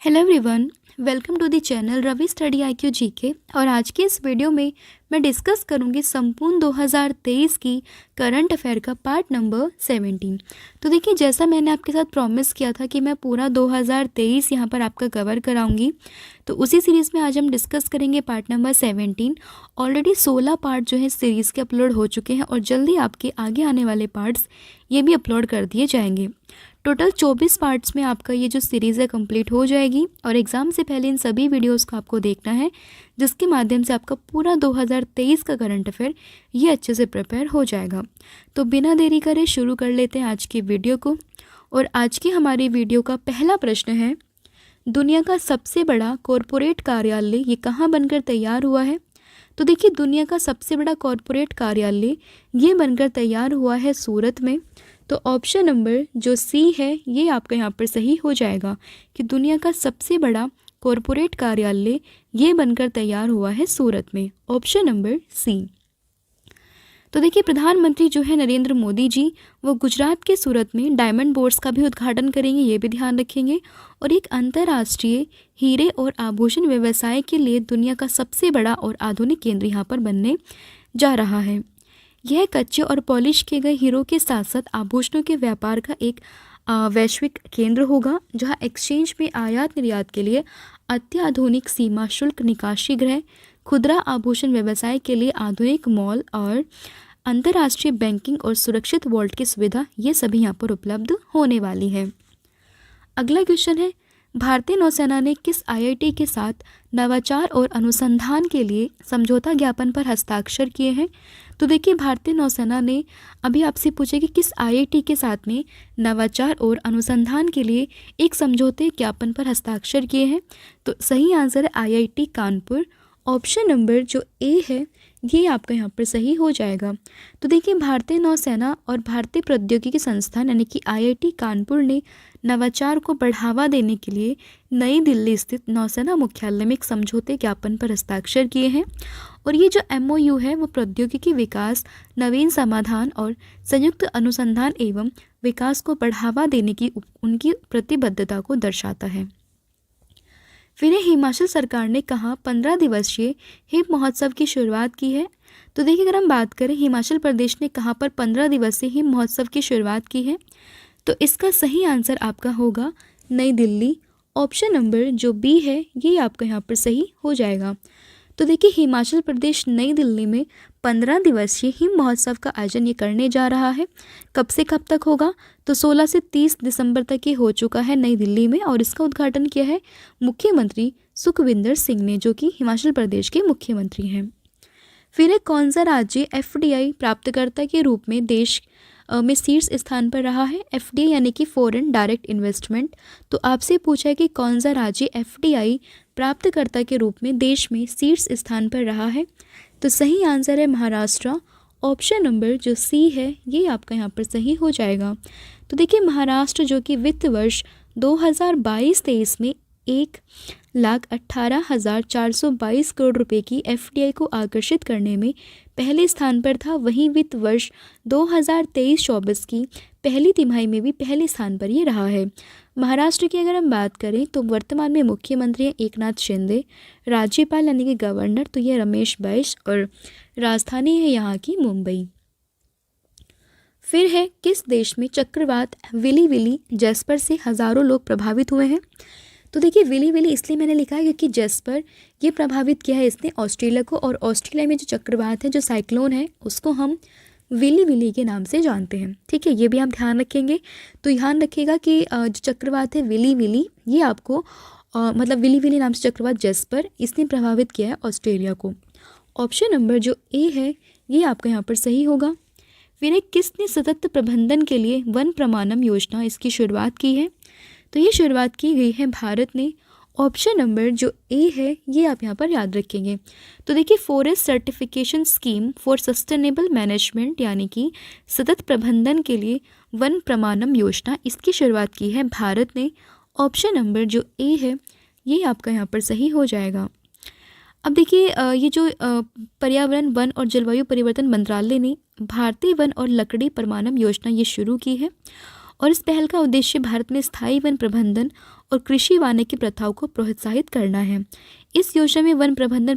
Hello everyone, welcome to the channel Ravi study IQ GK. और आज की इस वीडियो में मैं डिस्कस करूंगी संपूर्ण 2023 की करंट अफेयर का पार्ट नंबर 17। तो देखिए, जैसा मैंने आपके साथ प्रॉमिस किया था कि मैं पूरा 2023 यहाँ पर आपका कवर कराऊंगी, तो उसी सीरीज़ में आज हम डिस्कस करेंगे पार्ट नंबर 17। ऑलरेडी 16 पार्ट जो है सीरीज़ के अपलोड हो चुके हैं और जल्दी आपके आगे आने वाले पार्ट्स ये भी अपलोड कर दिए जाएंगे। टोटल 24 पार्ट्स में आपका ये जो सीरीज़ है कंप्लीट हो जाएगी और एग्ज़ाम से पहले इन सभी वीडियोस को आपको देखना है, जिसके माध्यम से आपका पूरा 2023 का करंट अफेयर ये अच्छे से प्रिपेयर हो जाएगा। तो बिना देरी करे शुरू कर लेते हैं आज की वीडियो को। और आज की हमारी वीडियो का पहला प्रश्न है, दुनिया का सबसे बड़ा कॉरपोरेट कार्यालय ये कहाँ बनकर तैयार हुआ है? तो देखिए, दुनिया का सबसे बड़ा कॉरपोरेट कार्यालय ये बनकर तैयार हुआ है सूरत में। तो ऑप्शन नंबर जो सी है ये आपका यहाँ पर सही हो जाएगा कि दुनिया का सबसे बड़ा कॉरपोरेट कार्यालय ये बनकर तैयार हुआ है सूरत में। Option number C. तो देखिए, प्रधानमंत्री जो है नरेंद्र मोदी जी, वो गुजरात के सूरत में डायमंड बोर्ड्स का भी उद्घाटन करेंगे, ये भी ध्यान रखेंगे। और एक अंतर्राष्ट्रीय हीरे और आभूषण व्यवसाय के लिए दुनिया का सबसे बड़ा और आधुनिक केंद्र यहाँ पर बनने जा रहा है। यह कच्चे और पॉलिश किए गए हीरो के साथ साथ आभूषणों के व्यापार का एक वैश्विक केंद्र होगा, जहां एक्सचेंज में आयात निर्यात के लिए अत्याधुनिक सीमा शुल्क निकासी गृह, खुदरा आभूषण व्यवसाय के लिए आधुनिक मॉल और अंतर्राष्ट्रीय बैंकिंग और सुरक्षित वॉल्ट की सुविधा ये सभी यहाँ पर उपलब्ध होने वाली है। अगला क्वेश्चन है, भारतीय नौसेना ने किस IIT के साथ नवाचार और अनुसंधान के लिए समझौता ज्ञापन पर हस्ताक्षर किए हैं? तो देखिए, भारतीय नौसेना ने अभी आपसे पूछा कि किस IIT के साथ में नवाचार और अनुसंधान के लिए एक समझौते ज्ञापन पर हस्ताक्षर किए हैं। तो सही आंसर है IIT कानपुर। ऑप्शन नंबर जो ए है ये आपका यहाँ पर सही हो जाएगा। तो देखिए, भारतीय नौसेना और भारतीय प्रौद्योगिकी संस्थान यानी कि IIT कानपुर ने नवाचार को बढ़ावा देने के लिए नई दिल्ली स्थित नौसेना मुख्यालय में एक समझौते ज्ञापन पर हस्ताक्षर किए हैं। और ये जो MOU है वो प्रौद्योगिकी विकास, नवीन समाधान और संयुक्त अनुसंधान एवं विकास को बढ़ावा देने की उनकी प्रतिबद्धता को दर्शाता है। फिर हिमाचल सरकार ने कहाँ 15 दिवसीय हिम महोत्सव की शुरुआत की है? तो देखिए, अगर हम बात करें हिमाचल प्रदेश ने कहाँ पर 15 दिवसीय हिम महोत्सव की शुरुआत की है, तो इसका सही आंसर आपका होगा नई दिल्ली। ऑप्शन नंबर जो बी है ये आपका यहाँ पर सही हो जाएगा। तो देखिए, हिमाचल प्रदेश नई दिल्ली में 15 दिवसीय हिम महोत्सव का आयोजन ये करने जा रहा है। कब से कब तक होगा? तो 16 से 30 दिसंबर तक ये हो चुका है नई दिल्ली में, और इसका उद्घाटन किया है मुख्यमंत्री सुखविंदर सिंह ने, जो कि हिमाचल प्रदेश के मुख्यमंत्री हैं। फिर कौन सा राज्य FDI प्राप्तकर्ता के रूप में देश में शीर्ष स्थान पर रहा है? FDI यानी कि फॉरेन डायरेक्ट इन्वेस्टमेंट। तो आपसे पूछा है कि कौन सा राज्य FDI प्राप्तकर्ता के रूप में देश में शीर्ष स्थान पर रहा है? तो सही आंसर है महाराष्ट्र। ऑप्शन नंबर जो सी है ये आपका यहाँ पर सही हो जाएगा। तो देखिए, महाराष्ट्र जो कि वित्त वर्ष 2022-23 में 1,18,422 करोड़ रुपए की FDI को आकर्षित करने में पहले स्थान पर था, वहीं वित्त वर्ष 2023-24 की पहली तिमाही में भी पहले स्थान पर ये रहा है। महाराष्ट्र की अगर हम बात करें तो वर्तमान में मुख्यमंत्री हैं एकनाथ शिंदे, राज्यपाल यानी कि गवर्नर तो ये रमेश बैस, और राजधानी है यहाँ की मुंबई। फिर है, किस देश में चक्रवात विली विली जैस्पर से हज़ारों लोग प्रभावित हुए हैं? तो देखिए, विली विली इसलिए मैंने लिखा है क्योंकि जैस्पर ये प्रभावित किया है इसने ऑस्ट्रेलिया को, और ऑस्ट्रेलिया में जो चक्रवात है, जो साइक्लोन है, उसको हम विली विली के नाम से जानते हैं। ठीक है, ये भी आप ध्यान रखेंगे। तो ध्यान रखिएगा कि जो चक्रवात है विली विली, ये आपको मतलब विली विली नाम से चक्रवात जैस्पर इसने प्रभावित किया है ऑस्ट्रेलिया को। ऑप्शन नंबर जो ए है ये आपका यहाँ पर सही होगा। फिर किसने सतत प्रबंधन के लिए वन प्रमाणम योजना इसकी शुरुआत की है? तो ये शुरुआत की गई है भारत ने। ऑप्शन नंबर जो ए है ये आप यहाँ पर याद रखेंगे। तो देखिए, forest certification scheme for sustainable management यानी कि सतत प्रबंधन के लिए वन प्रमाणम योजना, इसकी शुरुआत की है भारत ने। ऑप्शन नंबर जो ए है ये आपका यहाँ पर सही हो जाएगा। अब देखिए, ये जो पर्यावरण, वन और जलवायु परिवर्तन मंत्रालय ने भारतीय वन और लकड़ी प्रमाणम योजना ये शुरू की है, और इस पहल का उद्देश्य भारत में स्थायी वन प्रबंधन और कृषि वानिकी प्रथाओं को प्रोत्साहित करना है। इस योजना में वन प्रबंधन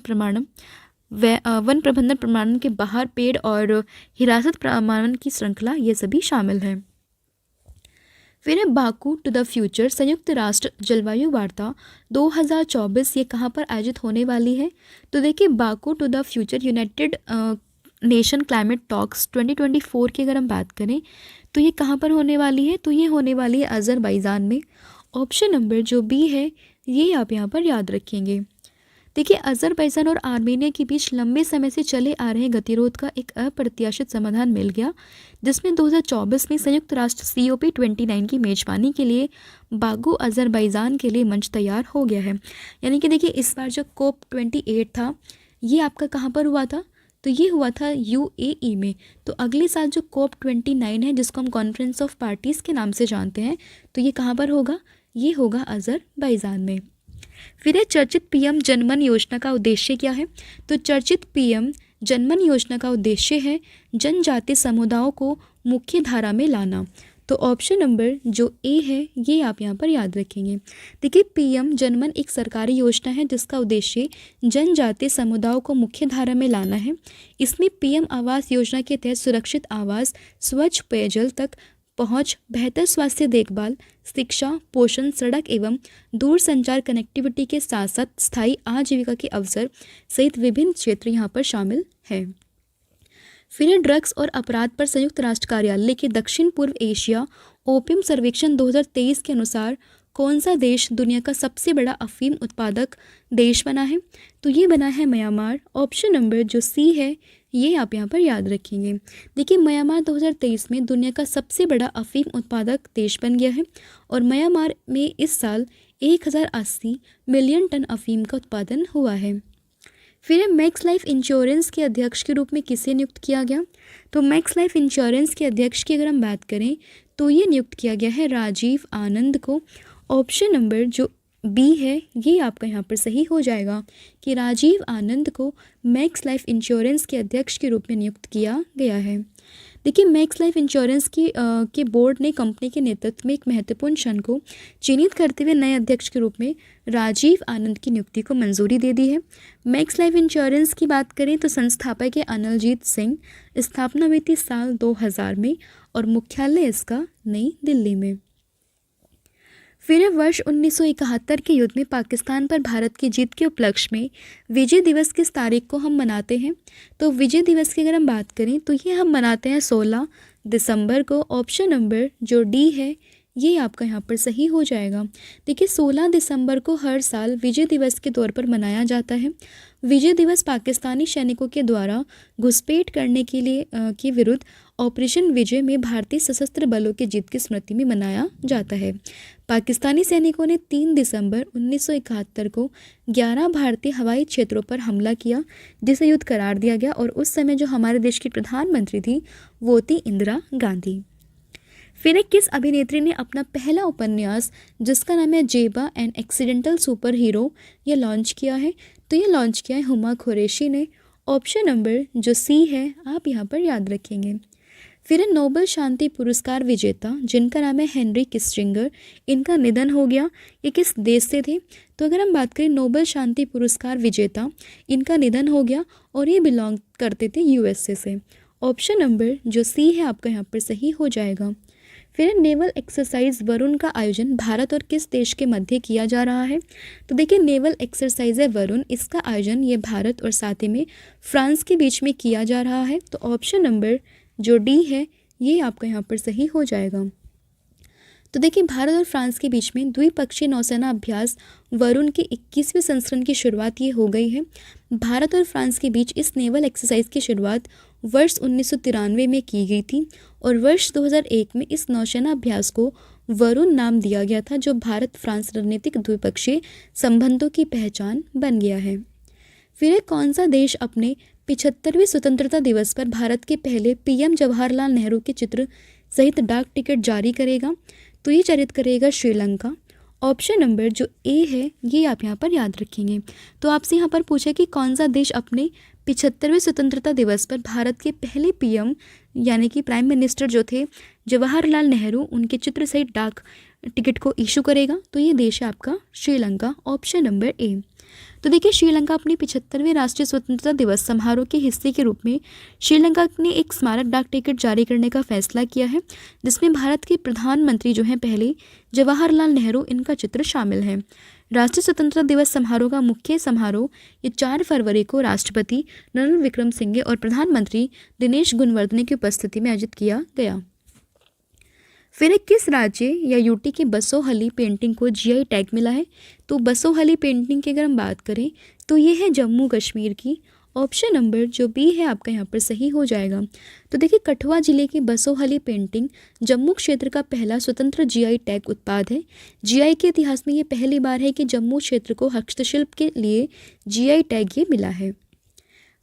प्रमाणन के बाहर पेड़ और हिरासत प्रमाणन की श्रृंखला, ये सभी शामिल है। फिर है बाकू टू द फ्यूचर संयुक्त राष्ट्र जलवायु वार्ता 2024, ये कहाँ पर आयोजित होने वाली है? तो देखिए, Baku to the future United Nation climate talks 2024 की अगर हम बात करें तो ये कहाँ पर होने वाली है? तो ये होने वाली है अज़रबैजान में। ऑप्शन नंबर जो बी है ये आप यहाँ पर याद रखेंगे। देखिए, अज़रबैजान और आर्मेनिया के बीच लंबे समय से चले आ रहे गतिरोध का एक अप्रत्याशित समाधान मिल गया, जिसमें 2024 में संयुक्त राष्ट्र COP29 की मेजबानी के लिए बाकू अज़रबैजान के लिए मंच तैयार हो गया है। यानी कि देखिए, इस बार जो COP28 था ये आपका कहाँ पर हुआ था? तो ये हुआ था UAE में। तो अगले साल जो COP29 है, जिसको हम कॉन्फ्रेंस ऑफ पार्टीज़ के नाम से जानते हैं, तो ये कहाँ पर होगा? ये होगा अज़रबैजान में। फिर है चर्चित PM जनमन योजना का उद्देश्य क्या है? तो चर्चित PM जनमन योजना का उद्देश्य है जनजातीय समुदायों को मुख्य धारा में लाना। तो ऑप्शन नंबर जो ए है ये आप यहाँ पर याद रखेंगे। देखिए, PM जनमन एक सरकारी योजना है जिसका उद्देश्य जनजातीय समुदायों को मुख्य धारा में लाना है। इसमें PM आवास योजना के तहत सुरक्षित आवास, स्वच्छ पेयजल तक पहुंच, बेहतर स्वास्थ्य देखभाल, शिक्षा, पोषण, सड़क एवं दूरसंचार कनेक्टिविटी के साथ साथ स्थायी आजीविका के अवसर सहित विभिन्न क्षेत्र यहाँ पर शामिल हैं। फिर ड्रग्स और अपराध पर संयुक्त राष्ट्र कार्यालय के दक्षिण पूर्व एशिया ओपियम सर्वेक्षण 2023 के अनुसार कौन सा देश दुनिया का सबसे बड़ा अफीम उत्पादक देश बना है? तो ये बना है म्यांमार। ऑप्शन नंबर जो सी है ये आप यहाँ पर याद रखेंगे। देखिए, म्यांमार 2023 में दुनिया का सबसे बड़ा अफीम उत्पादक देश बन गया है और म्यांमार में इस साल 1080 मिलियन टन अफीम का उत्पादन हुआ है। फिर मैक्स लाइफ इंश्योरेंस के अध्यक्ष के रूप में किसे नियुक्त किया गया? तो मैक्स लाइफ इंश्योरेंस के अध्यक्ष की अगर हम बात करें तो ये नियुक्त किया गया है राजीव आनंद को। ऑप्शन नंबर जो बी है ये आपका यहाँ पर सही हो जाएगा कि राजीव आनंद को मैक्स लाइफ इंश्योरेंस के अध्यक्ष के रूप में नियुक्त किया गया है। देखिए, मैक्स लाइफ इंश्योरेंस के बोर्ड ने कंपनी के नेतृत्व में एक महत्वपूर्ण क्षण को चिन्हित करते हुए नए अध्यक्ष के रूप में राजीव आनंद की नियुक्ति को मंजूरी दे दी है। मैक्स लाइफ इंश्योरेंस की बात करें तो संस्थापक है अनिलजीत सिंह। स्थापना हुई थी साल 2000 में और मुख्यालय इसका नई दिल्ली में। फिर वर्ष 1971 के युद्ध में पाकिस्तान पर भारत की जीत के उपलक्ष्य में विजय दिवस किस तारीख को हम मनाते हैं? तो विजय दिवस की अगर हम बात करें तो ये हम मनाते हैं 16 दिसंबर को। ऑप्शन नंबर जो डी है ये आपका यहाँ पर सही हो जाएगा। देखिए, 16 दिसंबर को हर साल विजय दिवस के तौर पर मनाया जाता है। विजय दिवस पाकिस्तानी सैनिकों के द्वारा घुसपैठ करने के विरुद्ध ऑपरेशन विजय में भारतीय सशस्त्र बलों की जीत की स्मृति में मनाया जाता है। पाकिस्तानी सैनिकों ने 3 दिसंबर 1971 को 11 भारतीय हवाई क्षेत्रों पर हमला किया, जिसे युद्ध करार दिया गया और उस समय जो हमारे देश की प्रधानमंत्री थी वो थी इंदिरा गांधी। फिर किस अभिनेत्री ने अपना पहला उपन्यास जिसका नाम है जेबा एन एक्सीडेंटल सुपर हीरो ये लॉन्च किया है? तो ये लॉन्च किया है हुमा कुरैशी ने। ऑप्शन नंबर जो सी है आप यहाँ पर याद रखेंगे। फिर नोबेल शांति पुरस्कार विजेता जिनका नाम है हेनरी किसिंजर, इनका निधन हो गया। ये किस देश से थे? तो अगर हम बात करें नोबेल शांति पुरस्कार विजेता, इनका निधन हो गया और ये बिलोंग करते थे USA से। ऑप्शन नंबर जो सी है आपका यहाँ पर सही हो जाएगा। फिर नेवल एक्सरसाइज वरुण का आयोजन भारत और किस देश के मध्य किया जा रहा है? तो देखिए, नेवल एक्सरसाइज है वरुण, इसका आयोजन ये भारत और साथ ही में फ्रांस के बीच में किया जा रहा है। तो ऑप्शन नंबर जो डी है ये आपका यहाँ पर सही हो जाएगा। तो देखिए, भारत और फ्रांस के बीच में द्विपक्षीय नौसेना अभ्यास वरुण के 21वें संस्करण की शुरुआत ये हो गई है। भारत और फ्रांस के बीच इस नेवल एक्सरसाइज की शुरुआत वर्ष 1993 में की गई थी और वर्ष 2001 में इस नौसेना अभ्यास को वरुण नाम दिया गया था, जो भारत फ्रांस रणनीतिक द्विपक्षीय संबंधों की पहचान बन गया है। फिर कौन सा देश अपने 75वें स्वतंत्रता दिवस पर भारत के पहले PM जवाहरलाल नेहरू के चित्र सहित डाक टिकट जारी करेगा? तो ये जारी करेगा श्रीलंका। ऑप्शन नंबर जो ए है ये आप यहाँ पर याद रखेंगे। तो आपसे यहाँ पर पूछा कि कौन सा देश अपने 75वें स्वतंत्रता दिवस पर भारत के पहले पीएम यानी कि प्राइम मिनिस्टर जो थे जवाहरलाल नेहरू उनके चित्र सहित डाक टिकट को इशू करेगा। तो ये देश है आपका श्रीलंका, ऑप्शन नंबर ए। तो देखिए श्रीलंका अपने 75वें राष्ट्रीय स्वतंत्रता दिवस समारोह के हिस्से के रूप में श्रीलंका ने एक स्मारक डाक टिकट जारी करने का फैसला किया है, जिसमें भारत के प्रधानमंत्री जो हैं पहले जवाहरलाल नेहरू इनका चित्र शामिल है। राष्ट्रीय स्वतंत्रता दिवस समारोह का मुख्य समारोह ये 4 फरवरी को राष्ट्रपति रणनील विक्रमसिंघे और प्रधानमंत्री दिनेश गुणवर्धने की उपस्थिति में आयोजित किया गया। फिर एक किस राज्य या यूटी की बसोहली पेंटिंग को जीआई टैग मिला है? तो बसोहली पेंटिंग की अगर हम बात करें तो ये है जम्मू कश्मीर की, ऑप्शन नंबर जो बी है आपका यहाँ पर सही हो जाएगा। तो देखिए कठुआ जिले की बसोहली पेंटिंग जम्मू क्षेत्र का पहला स्वतंत्र जीआई टैग उत्पाद है। जीआई के इतिहास में ये पहली बार है कि जम्मू क्षेत्र को हस्तशिल्प के लिए जीआई टैग ये मिला है।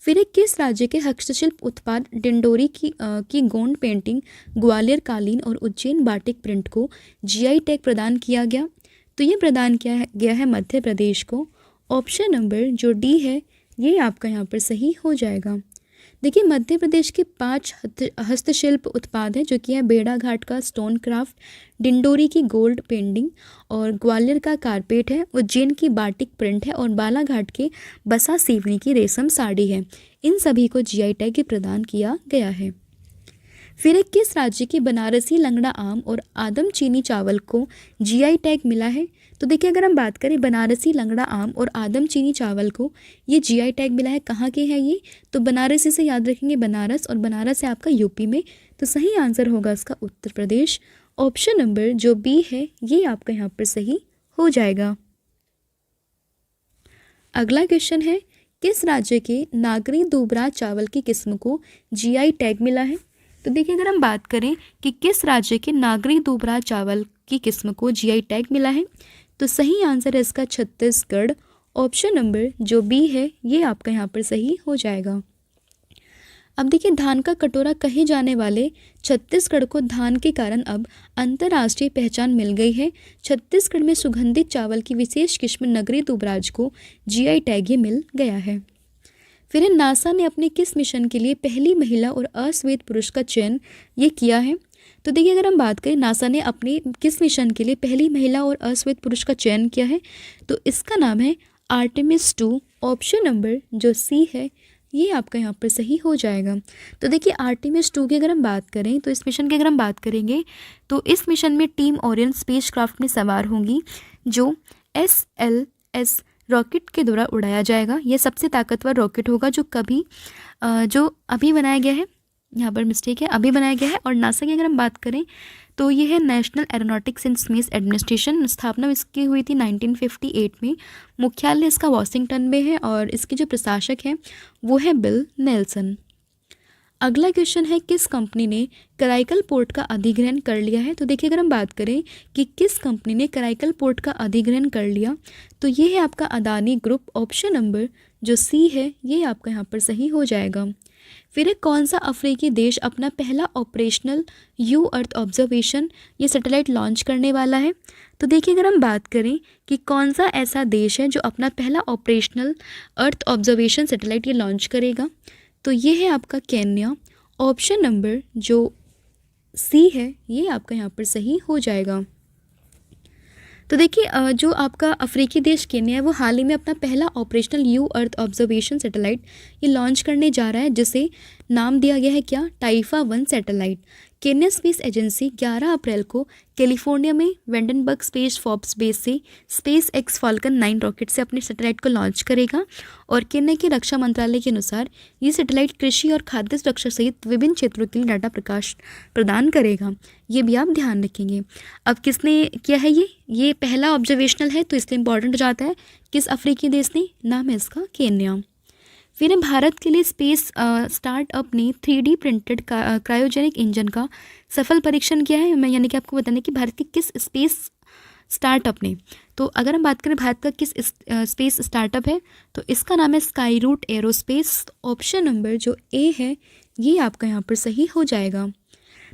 फिर एक किस राज्य के हस्तशिल्प उत्पाद डिंडोरी की गोंड पेंटिंग, ग्वालियर कालीन और उज्जैन बाटिक प्रिंट को जीआई टैग प्रदान किया गया? तो ये प्रदान किया गया है मध्य प्रदेश को, ऑप्शन नंबर जो डी है ये आपका यहाँ पर सही हो जाएगा। देखिए मध्य प्रदेश के 5 हस्तशिल्प उत्पाद हैं जो कि है बेड़ा घाट का स्टोन क्राफ्ट, डिंडोरी की गोल्ड पेंटिंग और ग्वालियर का कारपेट है, उज्जैन की बाटिक प्रिंट है और बालाघाट के बसा सीवनी की रेशम साड़ी है। इन सभी को जीआई टैग प्रदान किया गया है। फिर एक किस राज्य की बनारसी लंगड़ा आम और आदम चीनी चावल को जीआई टैग मिला है? तो देखिए अगर हम बात करें बनारसी लंगड़ा आम और आदम चीनी चावल को ये जीआई टैग मिला है, कहाँ के हैं ये? तो बनारसी से याद रखेंगे बनारस, और बनारस है आपका यूपी में। तो सही आंसर होगा इसका उत्तर प्रदेश, ऑप्शन नंबर जो बी है ये आपका यहाँ पर सही हो जाएगा। अगला क्वेश्चन है किस राज्य के नागरी दुबराज चावल की किस्म को जीआई टैग मिला है? तो देखिए अगर हम बात करें कि किस राज्य के नागरी दुबराज चावल की किस्म को जीआई टैग मिला है, तो सही आंसर है इसका छत्तीसगढ़, ऑप्शन नंबर जो बी है ये आपका यहाँ पर सही हो जाएगा। अब देखिए धान का कटोरा कहे जाने वाले छत्तीसगढ़ को धान के कारण अब अंतर्राष्ट्रीय पहचान मिल गई है। छत्तीसगढ़ में सुगंधित चावल की विशेष किस्म नगरी दुबराज को जीआई टैग ये मिल गया है। फिर नासा ने अपने किस मिशन के लिए पहली महिला और अश्वेत पुरुष का चयन ये किया है? तो देखिए अगर हम बात करें नासा ने अपने किस मिशन के लिए पहली महिला और अश्वेत पुरुष का चयन किया है, तो इसका नाम है आर्टेमिस 2, ऑप्शन नंबर जो सी है ये आपका यहाँ पर सही हो जाएगा। तो देखिए आर्टेमिस 2 की अगर हम बात करें तो इस मिशन की अगर हम बात करेंगे तो इस मिशन में टीम ओरियन स्पेसक्राफ्ट में सवार होंगी जो SLS रॉकेट के द्वारा उड़ाया जाएगा। यह सबसे ताकतवर रॉकेट होगा जो अभी बनाया गया है, यहाँ पर मिस्टेक है, अभी बनाया गया है। और नासा की अगर हम बात करें तो ये है national aeronautics and space administration. स्थापना इसकी हुई थी 1958 में। मुख्यालय इसका वॉशिंगटन में है और इसके जो प्रशासक हैं वो है बिल नेल्सन। अगला क्वेश्चन है किस कंपनी ने कराईकल पोर्ट का अधिग्रहण कर लिया है? तो देखिए अगर हम बात करें कि किस कंपनी ने कराईकल पोर्ट का अधिग्रहण कर लिया, तो ये है आपका अदानी ग्रुप, ऑप्शन नंबर जो सी है ये आपका यहाँ पर सही हो जाएगा। फिर एक कौन सा अफ्रीकी देश अपना पहला ऑपरेशनल यू अर्थ ऑब्जर्वेशन ये सैटेलाइट लॉन्च करने वाला है? तो देखिए अगर हम बात करें कि कौन सा ऐसा देश है जो अपना पहला ऑपरेशनल अर्थ ऑब्जर्वेशन सैटेलाइट ये लॉन्च करेगा, तो ये है आपका केन्या, ऑप्शन नंबर जो सी है ये आपका यहाँ पर सही हो जाएगा। तो देखिए जो आपका अफ्रीकी देश केन्या है वो हाल ही में अपना पहला operational you earth observation satellite ये लॉन्च करने जा रहा है, जिसे नाम दिया गया है क्या? टाइफा 1 सैटेलाइट। केन्या स्पेस एजेंसी 11 अप्रैल को कैलिफोर्निया में वेंडनबर्ग स्पेस फोर्ब्स बेस से स्पेस एक्स फाल्कन 9 रॉकेट से अपने सैटेलाइट को लॉन्च करेगा। और केन्या के रक्षा मंत्रालय के अनुसार ये सैटेलाइट कृषि और खाद्य सुरक्षा सहित विभिन्न क्षेत्रों के लिए डाटा प्रकाश प्रदान करेगा। ये भी आप ध्यान रखेंगे। अब किसने किया है ये पहला ऑब्जर्वेशनल है तो इसलिए इंपॉर्टेंट हो जाता है किस अफ्रीकी देश ने, नाम है इसका केन्या। फिर भारत के लिए स्पेस स्टार्टअप ने 3D प्रिंटेड क्रायोजेनिक इंजन का सफल परीक्षण किया है। मैं यानी कि आपको बताने कि भारत के किस स्पेस स्टार्टअप ने, तो अगर हम बात करें भारत का किस स्पेस स्टार्टअप है तो इसका नाम है sky root aerospace, option number जो ए है ये आपका यहाँ पर सही हो जाएगा।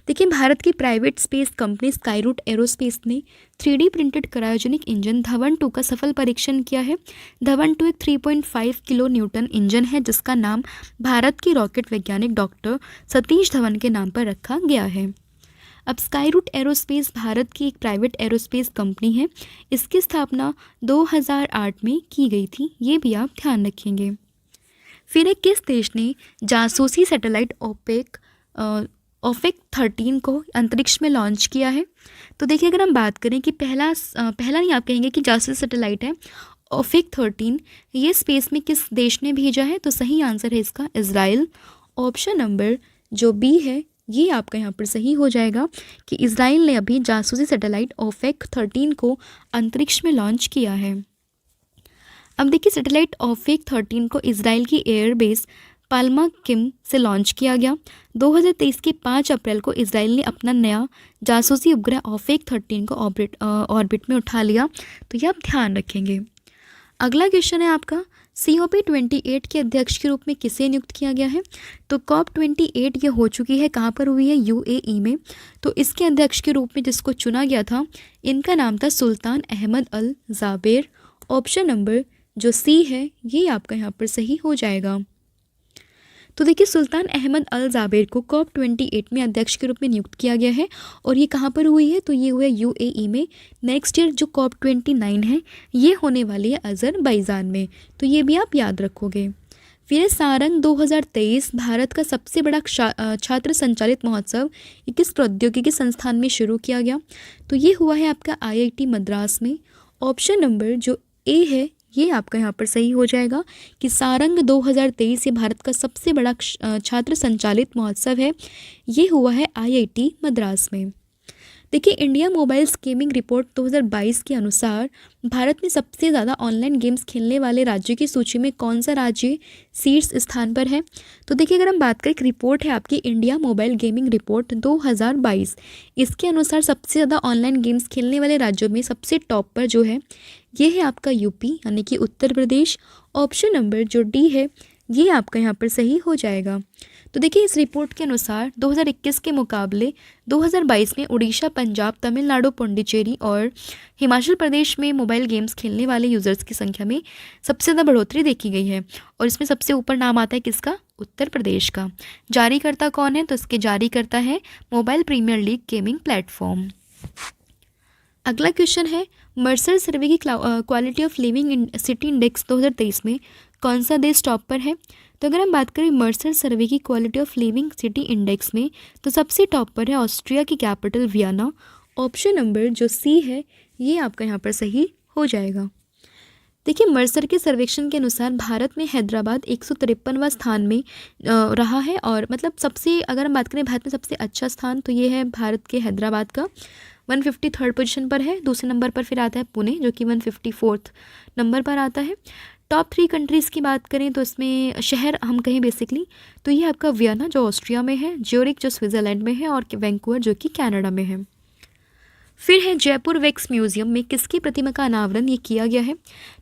देखिए, भारत की private space company Skyroot aerospace ने 3D printed cryogenic engine Dhawan 2 का सफल परीक्षण किया है। धवन 2 एक 3.5 किलो न्यूटन इंजन है जिसका नाम भारत के रॉकेट वैज्ञानिक डॉक्टर सतीश धवन के नाम पर रखा गया है। अब स्काईरूट एरोस्पेस भारत की एक प्राइवेट एरोस्पेस कंपनी है। इसकी स्थापना 2008 में की गई थी, ये भी आप ध्यान रखेंगे। फिर एक किस देश ने जासूसी सैटेलाइट ओफेक 13 को अंतरिक्ष में लॉन्च किया है? तो देखिए, अगर हम बात करें कि पहला नहीं, आप कहेंगे कि जासूसी सैटेलाइट है ओफेक 13, ये स्पेस में किस देश ने भेजा है? तो सही आंसर है इसका इज़राइल। ऑप्शन नंबर जो बी है ये आपका यहाँ पर सही हो जाएगा कि इज़राइल ने अभी जासूसी सैटेलाइट ओफेक 13 को अंतरिक्ष में लॉन्च किया है। अब देखिए, सैटेलाइट ओफेक 13 को इज़राइल की एयरबेस पाल्मा किम से लॉन्च किया गया। 2023 के 5 अप्रैल को इज़राइल ने अपना नया जासूसी उपग्रह ओफेक 13 को ऑर्बिट में उठा लिया, तो ये आप ध्यान रखेंगे। अगला क्वेश्चन है आपका, COP28 के अध्यक्ष के रूप में किसे नियुक्त किया गया है? तो COP28 ये हो चुकी है, कहाँ पर हुई है? UAE में। तो इसके अध्यक्ष के रूप में जिसको चुना गया था, इनका नाम था सुल्तान Ahmad Al Jaber. Option number जो सी है ये आपका यहाँ पर सही हो जाएगा। तो देखिए, सुल्तान अहमद अल जाबेर को COP28 में अध्यक्ष के रूप में नियुक्त किया गया है और ये कहाँ पर हुई है? तो ये हुआ UAE में। नेक्स्ट ईयर जो COP29 है ये होने वाली है अज़रबैजान में, तो ये भी आप याद रखोगे। फिर सारंग 2023 भारत का सबसे बड़ा छात्र संचालित महोत्सव किस प्रौद्योगिकी संस्थान में शुरू किया गया? तो ये हुआ है आपका IIT मद्रास में। ऑप्शन नंबर जो ए है ये आपका यहाँ पर सही हो जाएगा कि सारंग 2023 ये भारत का सबसे बड़ा छात्र संचालित महोत्सव है, ये हुआ है IIT मद्रास में। देखिए, इंडिया मोबाइल गेमिंग रिपोर्ट 2022 के अनुसार भारत में सबसे ज़्यादा ऑनलाइन गेम्स खेलने वाले राज्यों की सूची में कौन सा राज्य शीर्ष स्थान पर है? तो देखिए, अगर हम बात करें, एक रिपोर्ट है आपकी इंडिया मोबाइल गेमिंग रिपोर्ट 2022, इसके अनुसार सबसे ज़्यादा ऑनलाइन गेम्स खेलने वाले राज्यों में सबसे टॉप पर जो है ये है आपका यूपी यानी कि उत्तर प्रदेश। ऑप्शन नंबर जो डी है ये आपका यहाँ पर सही हो जाएगा। तो देखिए, इस रिपोर्ट के अनुसार 2021 के मुकाबले 2022 में उड़ीसा, पंजाब, तमिलनाडु, पुडुचेरी और हिमाचल प्रदेश में मोबाइल गेम्स खेलने वाले यूज़र्स की संख्या में सबसे ज़्यादा बढ़ोतरी देखी गई है और इसमें सबसे ऊपर नाम आता है किसका? उत्तर प्रदेश का। जारीकर्ता कौन है? तो इसके जारीकर्ता है mobile premier league gaming platform. अगला क्वेश्चन है, मर्सर सर्वे की quality of living city index 2023 में कौन सा देश टॉप पर है? तो अगर हम बात करें मर्सर सर्वे की quality of living city index में, तो सबसे टॉप पर है ऑस्ट्रिया की कैपिटल वियना। ऑप्शन नंबर जो सी है ये आपका यहाँ पर सही हो जाएगा। देखिए, मर्सर के सर्वेक्षण के अनुसार भारत में हैदराबाद 153वां स्थान में रहा है और मतलब सबसे, अगर हम बात करें भारत में सबसे अच्छा स्थान, तो ये है भारत के हैदराबाद का 153rd पोजीशन पर है। दूसरे नंबर पर फिर आता है पुणे जो कि 154th नंबर पर आता है। टॉप 3 कंट्रीज़ की बात करें तो इसमें शहर हम कहें बेसिकली तो ये आपका वियना जो ऑस्ट्रिया में है, ज्यूरिख जो स्विट्ज़रलैंड में है और वैंकूवर जो कि कनाडा में है। फिर है जयपुर वैक्स म्यूज़ियम में किसकी प्रतिमा का अनावरण ये किया गया है?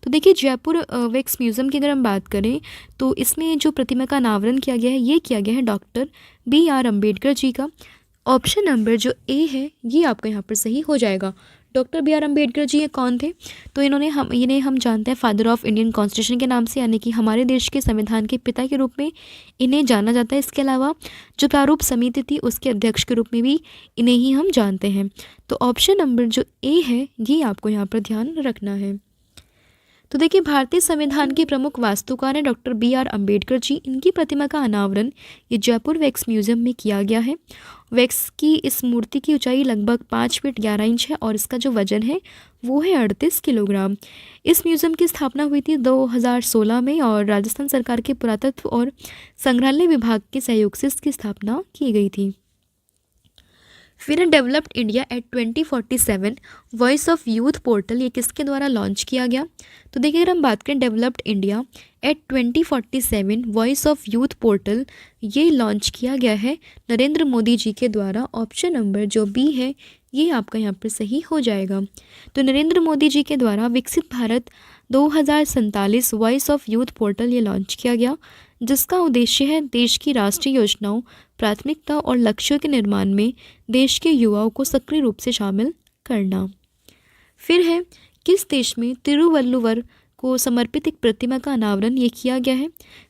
तो देखिए, जयपुर वैक्स म्यूज़ियम की अगर हम बात करें तो इसमें जो प्रतिमा का अनावरण किया गया है ये किया गया है डॉक्टर BR अम्बेडकर जी का। ऑप्शन नंबर जो ए है ये आपका यहाँ पर सही हो जाएगा। डॉक्टर BR अम्बेडकर जी ये कौन थे? तो इन्हें हम जानते हैं फादर ऑफ इंडियन कॉन्स्टिट्यूशन के नाम से, यानी कि हमारे देश के संविधान के पिता के रूप में इन्हें जाना जाता है। इसके अलावा जो प्रारूप समिति थी उसके अध्यक्ष के रूप में भी इन्हें ही हम जानते हैं। तो ऑप्शन नंबर जो ए है ये आपको यहाँ पर ध्यान रखना है। तो देखिए, भारतीय संविधान के प्रमुख वास्तुकार हैं डॉक्टर BR अम्बेडकर जी। इनकी प्रतिमा का अनावरण ये जयपुर वैक्स म्यूज़ियम में किया गया है। वैक्स की इस मूर्ति की ऊंचाई लगभग 5 फीट 11 इंच है और इसका जो वजन है वो है 38 किलोग्राम। इस म्यूज़ियम की स्थापना हुई थी 2016 में और राजस्थान सरकार के पुरातत्व और संग्रहालय विभाग के सहयोग से इसकी स्थापना की गई थी। फिर developed India at 2047 voice of youth portal ये किसके द्वारा लॉन्च किया गया? तो देखिए, अगर हम बात करें developed India at 2047 voice of youth portal ये लॉन्च किया गया है नरेंद्र मोदी जी के द्वारा। ऑप्शन नंबर जो बी है ये आपका यहाँ पर सही हो जाएगा। तो नरेंद्र मोदी जी के द्वारा विकसित Bharat 2047 voice of youth portal ये लॉन्च किया गया, जिसका उद्देश्य है देश की राष्ट्रीय योजनाओं, प्राथमिकता और लक्ष्यों के निर्माण में देश के युवाओं को सक्रिय रूप से शामिल करना। फिर है, किस देश में तिरुवल्लुवर को समर्पित एक प्रतिमा का अनावरण ये किया गया है?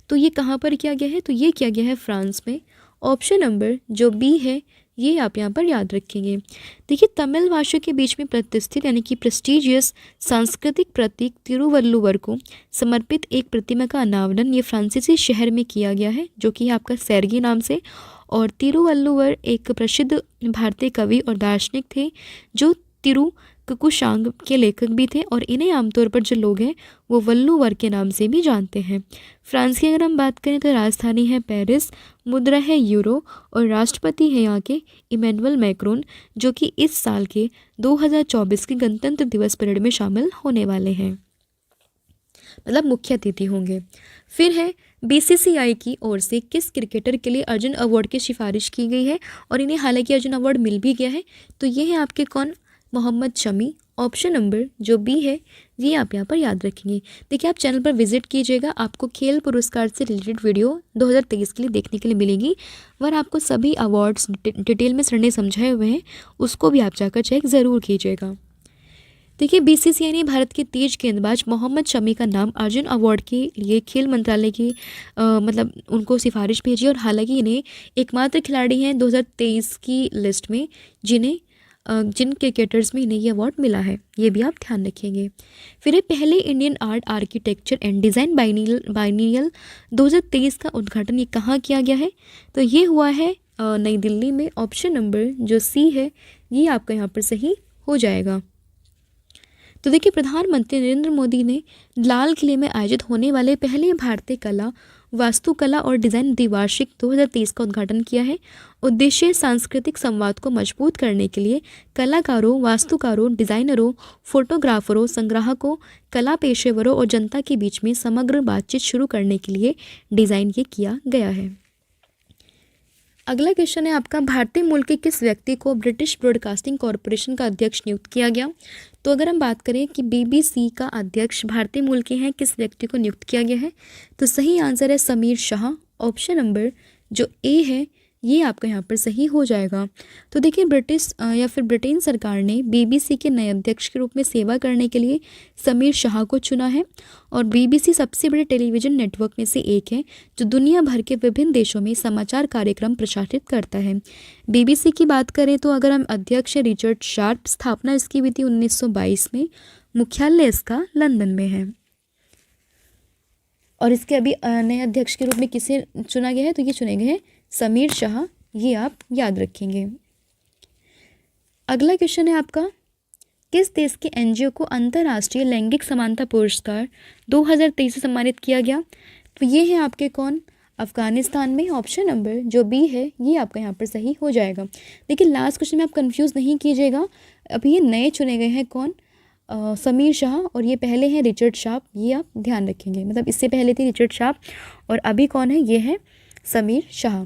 तो ये कहाँ पर किया गया है? तो ये किया गया है फ्रांस में। ऑप्शन नंबर जो बी है ये आप यहाँ पर याद रखेंगे। देखिए, तमिल भाषा के बीच में प्रतिष्ठित यानी कि प्रेस्टिजियस सांस्कृतिक प्रतीक तिरुवल्लुवर को समर्पित एक प्रतिमा का अनावरण ये फ्रांसीसी शहर में किया गया है, जो कि है आपका सैरगी नाम से। और तिरुवल्लुवर एक प्रसिद्ध भारतीय कवि और दार्शनिक थे जो तिरु कुकुशांग के लेखक भी थे, और इन्हें आमतौर पर जो लोग हैं वो वल्लुवर के नाम से भी जानते हैं। फ्रांस की अगर हम बात करें तो राजधानी है पेरिस, मुद्रा है यूरो, और राष्ट्रपति है यहाँ के इमैनुअल मैक्रोन, जो कि इस साल के 2024 के गणतंत्र दिवस परेड में शामिल होने वाले हैं, मतलब मुख्य अतिथि होंगे। फिर है, बीसीसीआई की ओर से किस क्रिकेटर के लिए अर्जुन अवार्ड की सिफारिश की गई है, और इन्हें हालांकि अर्जुन अवार्ड मिल भी गया है। तो ये है आपके कौन? मोहम्मद शमी। ऑप्शन नंबर जो बी है ये आप यहाँ पर याद रखेंगे। देखिए, आप चैनल पर विजिट कीजिएगा, आपको खेल पुरस्कार से रिलेटेड वीडियो 2023 के लिए देखने के लिए मिलेगी, और आपको सभी अवार्ड्स डिटेल में सर ने समझाए हुए हैं, उसको भी आप जाकर चेक ज़रूर कीजिएगा। देखिए, बीसीसीआई ने भारत के तेज गेंदबाज मोहम्मद शमी का नाम अर्जुन अवार्ड के लिए खेल मंत्रालय की मतलब उनको सिफारिश भेजी, और हालांकि इन्हें एकमात्र खिलाड़ी हैं 2023 की लिस्ट में जिन क्रिकेटर्स में इन्हें ये अवार्ड मिला है, ये भी आप ध्यान रखेंगे। फिर पहले Indian art architecture and design biennial 2023 का उद्घाटन ये कहाँ किया गया है? तो ये हुआ है नई दिल्ली में। ऑप्शन नंबर जो सी है ये आपका यहाँ पर सही हो जाएगा। तो देखिए, प्रधानमंत्री नरेंद्र मोदी ने लाल किले में आयोजित होने वाले पहले भारतीय कला, वास्तुकला और डिज़ाइन द्विवार्षिक 2023 का उद्घाटन किया है। उद्देश्य सांस्कृतिक संवाद को मजबूत करने के लिए कलाकारों, वास्तुकारों, डिज़ाइनरों, फोटोग्राफरों, संग्राहकों, कला पेशेवरों और जनता के बीच में समग्र बातचीत शुरू करने के लिए डिज़ाइन ये किया गया है। अगला क्वेश्चन है आपका, भारतीय मूल के किस व्यक्ति को ब्रिटिश ब्रॉडकास्टिंग कॉरपोरेशन का अध्यक्ष नियुक्त किया गया? तो अगर हम बात करें कि बीबीसी का अध्यक्ष भारतीय मूल के हैं, किस व्यक्ति को नियुक्त किया गया है? तो सही आंसर है समीर शाह। ऑप्शन नंबर जो ए है ये आपका यहाँ पर सही हो जाएगा। तो देखिए, ब्रिटेन सरकार ने बीबीसी के नए अध्यक्ष के रूप में सेवा करने के लिए समीर शाह को चुना है, और बीबीसी सबसे बड़े टेलीविज़न नेटवर्क में से एक है जो दुनिया भर के विभिन्न देशों में समाचार कार्यक्रम प्रसारित करता है। बीबीसी की बात करें तो अगर हम अध्यक्ष हैं रिचर्ड शार्प, स्थापना इसकी हुई थी 1922 में, मुख्यालय इसका लंदन में है, और इसके अभी नए अध्यक्ष के रूप में किसे चुना गया है? तो ये चुने गए हैं समीर शाह, ये आप याद रखेंगे। अगला क्वेश्चन है आपका, किस देश के एनजीओ को अंतर्राष्ट्रीय लैंगिक समानता पुरस्कार 2023 से सम्मानित किया गया? तो ये है आपके कौन? अफगानिस्तान में। ऑप्शन नंबर जो बी है ये आपका यहाँ पर सही हो जाएगा। देखिए, लास्ट क्वेश्चन में आप कंफ्यूज नहीं कीजिएगा, अभी ये नए चुने गए हैं कौन? समीर शाह, और ये पहले हैं रिचर्ड शार्प, ये आप ध्यान रखेंगे। मतलब इससे पहले थी रिचर्ड शार्प और अभी कौन है? ये है समीर शाह।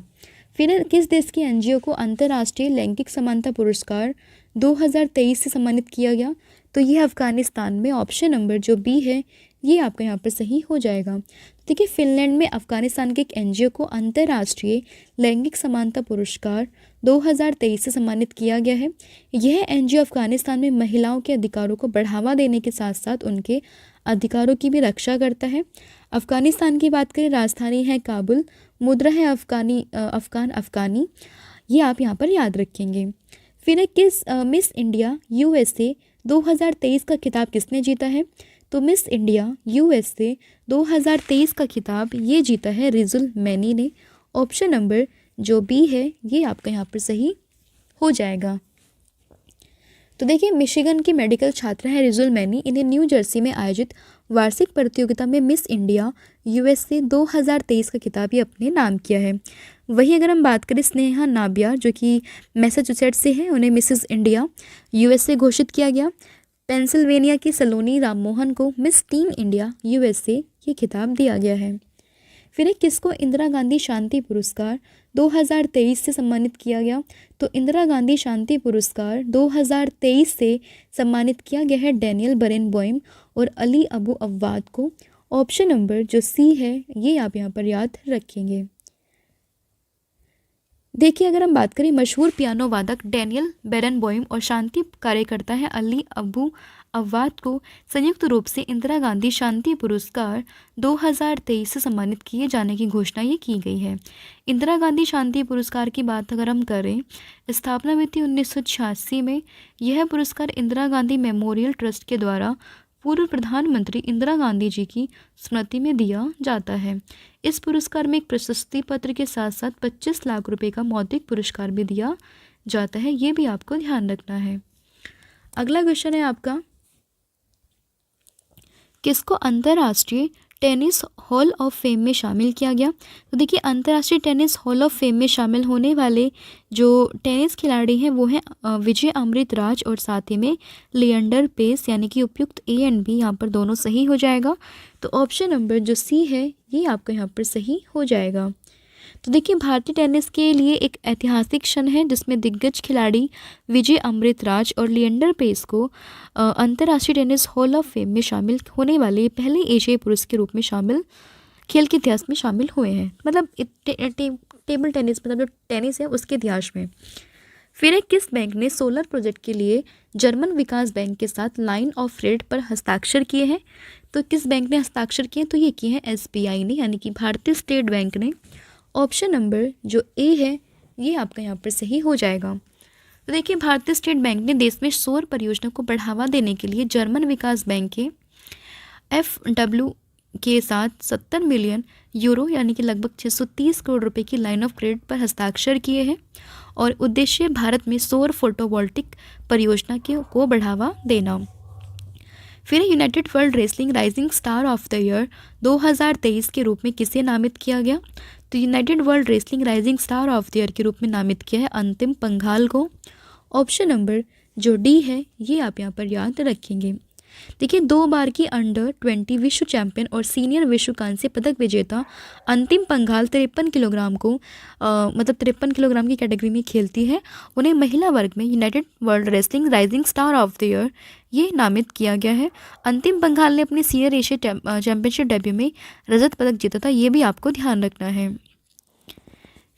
फिर किस देश की एनजीओ को अंतर्राष्ट्रीय लैंगिक समानता पुरस्कार 2023 से सम्मानित किया गया? तो ये अफगानिस्तान में। ऑप्शन नंबर जो बी है ये आपका यहाँ पर सही हो जाएगा। देखिए, फिनलैंड में अफगानिस्तान के एक एनजीओ को अंतर्राष्ट्रीय लैंगिक समानता पुरस्कार 2023 से सम्मानित किया गया है। यह एनजीओ अफगानिस्तान में महिलाओं के अधिकारों को बढ़ावा देने के साथ साथ उनके अधिकारों की भी रक्षा करता है। अफगानिस्तान की बात करें, राजधानी है काबुल, मुद्रा है अफगानी, ये आप यहाँ पर याद रखेंगे। फिर किस मिस इंडिया यूएसए 2023 का खिताब किसने जीता है? तो मिस इंडिया यूएसए 2023 का खिताब ये जीता है रिजुल मैनी ने। ऑप्शन नंबर जो बी है ये आपका यहाँ पर सही हो जाएगा। तो देखिए, मिशिगन की मेडिकल छात्रा है रिजुल मैनी, इन्हें न्यू जर्सी में आयोजित वार्षिक प्रतियोगिता में मिस इंडिया यूएसए 2023 का खिताब ये अपने नाम किया है। वहीं अगर हम बात करें स्नेहा नाबियार जो कि मैसाचुसेट्स से है, उन्हें मिसेस इंडिया यूएसए घोषित किया गया। पेंसिल्वेनिया की सलोनी राममोहन को मिस टीन इंडिया यूएसए ये खिताब दिया गया है। फिर किसको इंदिरा गांधी शांति पुरस्कार 2023 से सम्मानित किया गया? तो इंदिरा गांधी शांति पुरस्कार 2023 से सम्मानित किया गया है डैनियल बरेनबॉइम और अली अबू अव्वाद को। ऑप्शन नंबर जो सी है ये आप यहाँ पर याद रखेंगे। देखिए, अगर हम बात करें मशहूर पियानो वादक डैनियल बेरनबॉइम और शांति कार्यकर्ता है अली अबू अव्वाद को संयुक्त रूप से इंदिरा गांधी शांति पुरस्कार 2023 से सम्मानित किए जाने की घोषणा ये की गई है। इंदिरा गांधी शांति पुरस्कार की बात अगर हम करें, स्थापना हुई थी 1986 में। यह पुरस्कार इंदिरा गांधी मेमोरियल ट्रस्ट के द्वारा पूर्व प्रधानमंत्री इंदिरा गांधी जी की स्मृति में दिया जाता है। इस पुरस्कार में एक प्रशस्ति पत्र के साथ साथ 25 लाख रुपए का मौद्रिक पुरस्कार भी दिया जाता है। ये भी आपको ध्यान रखना है। अगला क्वेश्चन है आपका, किसको अंतर्राष्ट्रीय टेनिस हॉल ऑफ फेम में शामिल किया गया? तो देखिए, अंतर्राष्ट्रीय टेनिस हॉल ऑफ फेम में शामिल होने वाले जो टेनिस खिलाड़ी हैं वो हैं विजय अमृतराज और साथ ही में लिएंडर पेस, यानी कि उपयुक्त ए एंड बी यहाँ पर दोनों सही हो जाएगा। तो ऑप्शन नंबर जो सी है ये आपका यहाँ पर सही हो जाएगा। तो देखिए, भारतीय टेनिस के लिए एक ऐतिहासिक क्षण है जिसमें दिग्गज खिलाड़ी विजय अमृतराज और लिएंडर पेस को अंतर्राष्ट्रीय टेनिस हॉल ऑफ फेम में शामिल होने वाले पहले एशियाई पुरुष के रूप में शामिल खेल के इतिहास में शामिल हुए हैं, मतलब टेबल टेनिस, मतलब जो टेनिस है उसके इतिहास में। फिर एक किस बैंक ने सोलर प्रोजेक्ट के लिए जर्मन विकास बैंक के साथ लाइन ऑफ क्रेडिट पर हस्ताक्षर किए हैं? तो किस बैंक ने हस्ताक्षर किए? तो ये किए हैं SBI ने, यानी कि भारतीय स्टेट बैंक ने। ऑप्शन नंबर जो ए है ये आपका यहाँ पर सही हो जाएगा। तो देखिए, भारतीय स्टेट बैंक ने देश में सौर परियोजना को बढ़ावा देने के लिए जर्मन विकास बैंक के FW के साथ 70 मिलियन यूरो, यानी कि लगभग 630 करोड़ रुपए की लाइन ऑफ क्रेडिट पर हस्ताक्षर किए हैं और उद्देश्य भारत में सौर फोटोवोल्टिक परियोजना को बढ़ावा देना। फिर United world wrestling rising star of the year 2023 के रूप में किसे नामित किया गया? तो United world wrestling rising star of the year के रूप में नामित किया है अंतिम पंघाल को। ऑप्शन नंबर जो डी है ये आप यहाँ पर याद रखेंगे। देखिए, 2 बार की अंडर-20 विश्व चैंपियन और सीनियर विश्व कांस्य पदक विजेता अंतिम पंघाल 53 किलोग्राम को मतलब 53 किलोग्राम की कैटेगरी में खेलती है। उन्हें महिला वर्ग में United world wrestling rising star of the year ये नामित किया गया है। अंतिम पंघाल ने अपनी सीनियर एशिया चैंपियनशिप डेब्यू में रजत पदक जीता था, ये भी आपको ध्यान रखना है।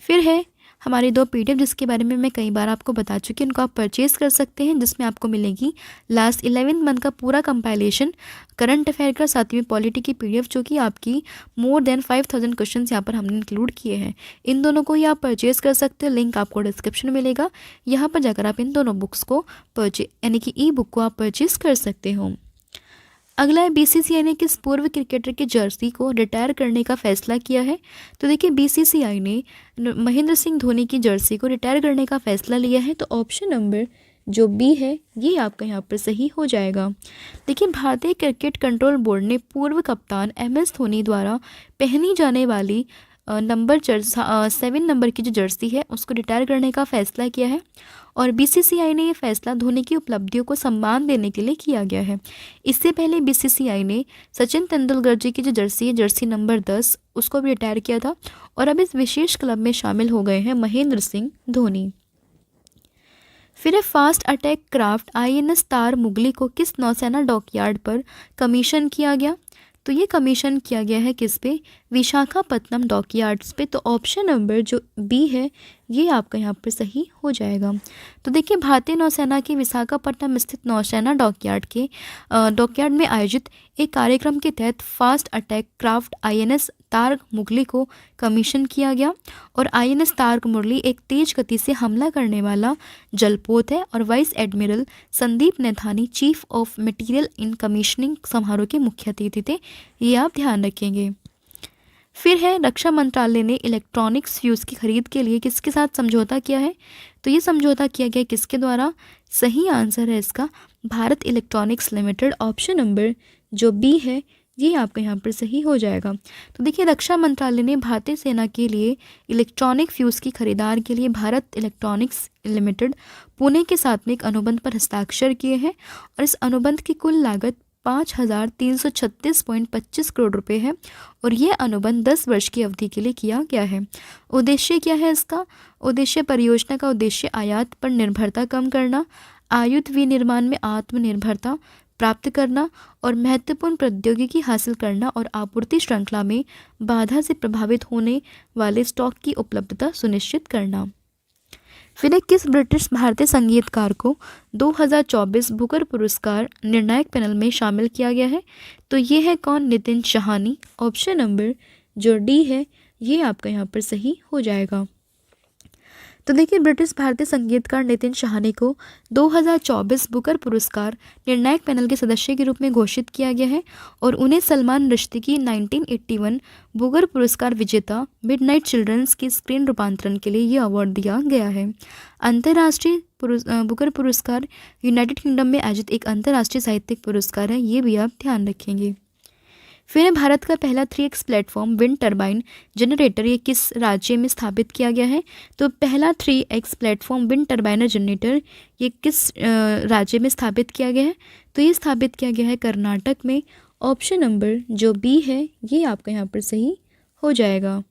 फिर है हमारे 2 PDF जिसके बारे में मैं कई बार आपको बता चुकी हूँ, उनको आप परचेज़ कर सकते हैं, जिसमें आपको मिलेगी लास्ट 11 मंथ का पूरा कंपाइलेशन करंट अफेयर का, साथ में पॉलिटी की PDF जो कि आपकी मोर देन 5000 क्वेश्चन यहाँ पर हमने इंक्लूड किए हैं। इन दोनों को ही आप परचेज़ कर सकते हैं, लिंक आपको डिस्क्रिप्शन में मिलेगा। यहाँ पर जाकर आप इन दोनों बुक्स को यानी कि ई-बुक को आप परचेज़ कर सकते हो। अगला है, BCCI ने किस पूर्व क्रिकेटर की जर्सी को रिटायर करने का फैसला किया है? तो देखिए, BCCI ने महेंद्र सिंह धोनी की जर्सी को रिटायर करने का फैसला लिया है। तो ऑप्शन नंबर जो बी है ये आपका यहाँ पर सही हो जाएगा। देखिए, भारतीय क्रिकेट कंट्रोल बोर्ड ने पूर्व कप्तान MS धोनी द्वारा पहनी जाने वाली 7 नंबर की जो जर्सी है उसको रिटायर करने का फैसला किया है और BCCI ने ये फैसला धोनी की उपलब्धियों को सम्मान देने के लिए किया गया है। इससे पहले BCCI ने सचिन तेंदुलकर जी की जो जर्सी है, जर्सी नंबर 10, उसको भी रिटायर किया था और अब इस विशेष क्लब में शामिल हो गए हैं महेंद्र सिंह धोनी। फिर फास्ट अटैक क्राफ्ट INS तार मुगली को किस नौसेना डॉकयार्ड पर कमीशन किया गया? तो ये कमीशन किया गया है किस पे? विशाखापत्तनम डॉकयार्ड्स पे। तो ऑप्शन नंबर जो बी है ये आपका यहाँ पर सही हो जाएगा। तो देखिए, भारतीय नौसेना के विशाखापट्टनम स्थित नौसेना डॉकयार्ड में आयोजित एक कार्यक्रम के तहत फास्ट अटैक क्राफ्ट INS तार्क मुगली को कमीशन किया गया और INS तार्क मुगली एक तेज गति से हमला करने वाला जलपोत है और vice admiral Sandeep Naithani chief of material in commissioning समारोह के मुख्य अतिथि थे, ये आप ध्यान रखेंगे। फिर है, रक्षा मंत्रालय ने इलेक्ट्रॉनिक्स फ्यूज़ की खरीद के लिए किसके साथ समझौता किया है? तो ये समझौता किया गया किसके द्वारा? सही आंसर है इसका Bharat electronics limited. Option number जो बी है ये आपका यहाँ पर सही हो जाएगा। तो देखिए, रक्षा मंत्रालय ने भारतीय सेना के लिए इलेक्ट्रॉनिक फ्यूज़ की खरीदार के लिए भारत इलेक्ट्रॉनिक्स लिमिटेड पुणे के साथ में एक अनुबंध पर हस्ताक्षर किए हैं और इस अनुबंध की कुल लागत 5,336.25 करोड़ रुपए है और यह अनुबंध 10 वर्ष की अवधि के लिए किया गया है। उद्देश्य क्या है इसका? उद्देश्य परियोजना का उद्देश्य आयात पर निर्भरता कम करना, आयुध विनिर्माण में आत्मनिर्भरता प्राप्त करना और महत्वपूर्ण प्रौद्योगिकी हासिल करना और आपूर्ति श्रृंखला में बाधा से प्रभावित होने वाले स्टॉक की उपलब्धता सुनिश्चित करना। फिर है किस ब्रिटिश भारतीय संगीतकार को 2024 बुकर पुरस्कार निर्णायक पैनल में शामिल किया गया है? तो ये है कौन? नितिन शहानी। ऑप्शन नंबर जो डी है ये आपका यहाँ पर सही हो जाएगा। तो देखिए ब्रिटिश भारतीय संगीतकार नितिन शहानी को 2024 बुकर पुरस्कार निर्णायक पैनल के सदस्य के रूप में घोषित किया गया है और उन्हें सलमान रुश्दी की 1981 बुकर पुरस्कार विजेता मिडनाइट चिल्ड्रंस की स्क्रीन रूपांतरण के लिए ये अवार्ड दिया गया है। अंतर्राष्ट्रीय बुकर पुरस्कार यूनाइटेड किंगडम में आयोजित एक अंतर्राष्ट्रीय साहित्यिक पुरस्कार है, ये भी आप ध्यान रखेंगे। फिर है भारत का पहला 3x platform wind turbine generator ये किस राज्य में स्थापित किया गया है? तो पहला 3x प्लेटफॉर्म विंड टर्बाइनर जनरेटर ये किस राज्य में स्थापित किया गया है? तो ये स्थापित किया गया है कर्नाटक में। ऑप्शन नंबर जो बी है ये आपका यहाँ पर सही हो जाएगा।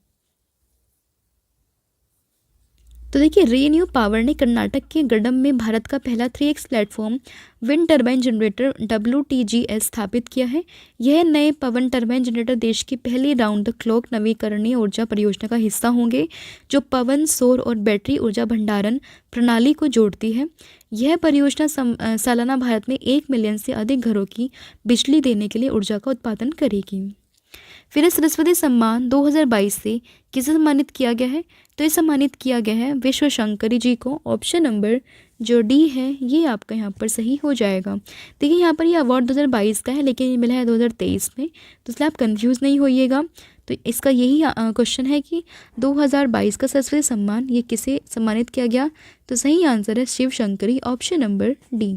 तो देखिए रेन्यू पावर ने कर्नाटक के गडम में भारत का पहला 3x platform wind turbine generator WTGS स्थापित किया है। यह नए पवन टर्बाइन जनरेटर देश की पहली राउंड द क्लॉक नवीकरणीय ऊर्जा परियोजना का हिस्सा होंगे जो पवन, सौर और बैटरी ऊर्जा भंडारण प्रणाली को जोड़ती है। यह परियोजना सालाना भारत में 1 मिलियन से अधिक घरों की बिजली देने के लिए ऊर्जा का उत्पादन करेगी। फिर सरस्वती सम्मान 2022 से किसे सम्मानित किया गया है? तो ये सम्मानित किया गया है विश्व शंकरी जी को। ऑप्शन नंबर जो डी है ये आपका यहाँ पर सही हो जाएगा। देखिए यहाँ पर ये अवार्ड 2022 का है लेकिन ये मिला है 2023 में, तो इसलिए आप कंफ्यूज नहीं होइएगा। तो इसका यही क्वेश्चन है कि 2022 का सरस्वती सम्मान ये किसे सम्मानित किया गया? तो सही आंसर है Shiv Shankari. Option number D.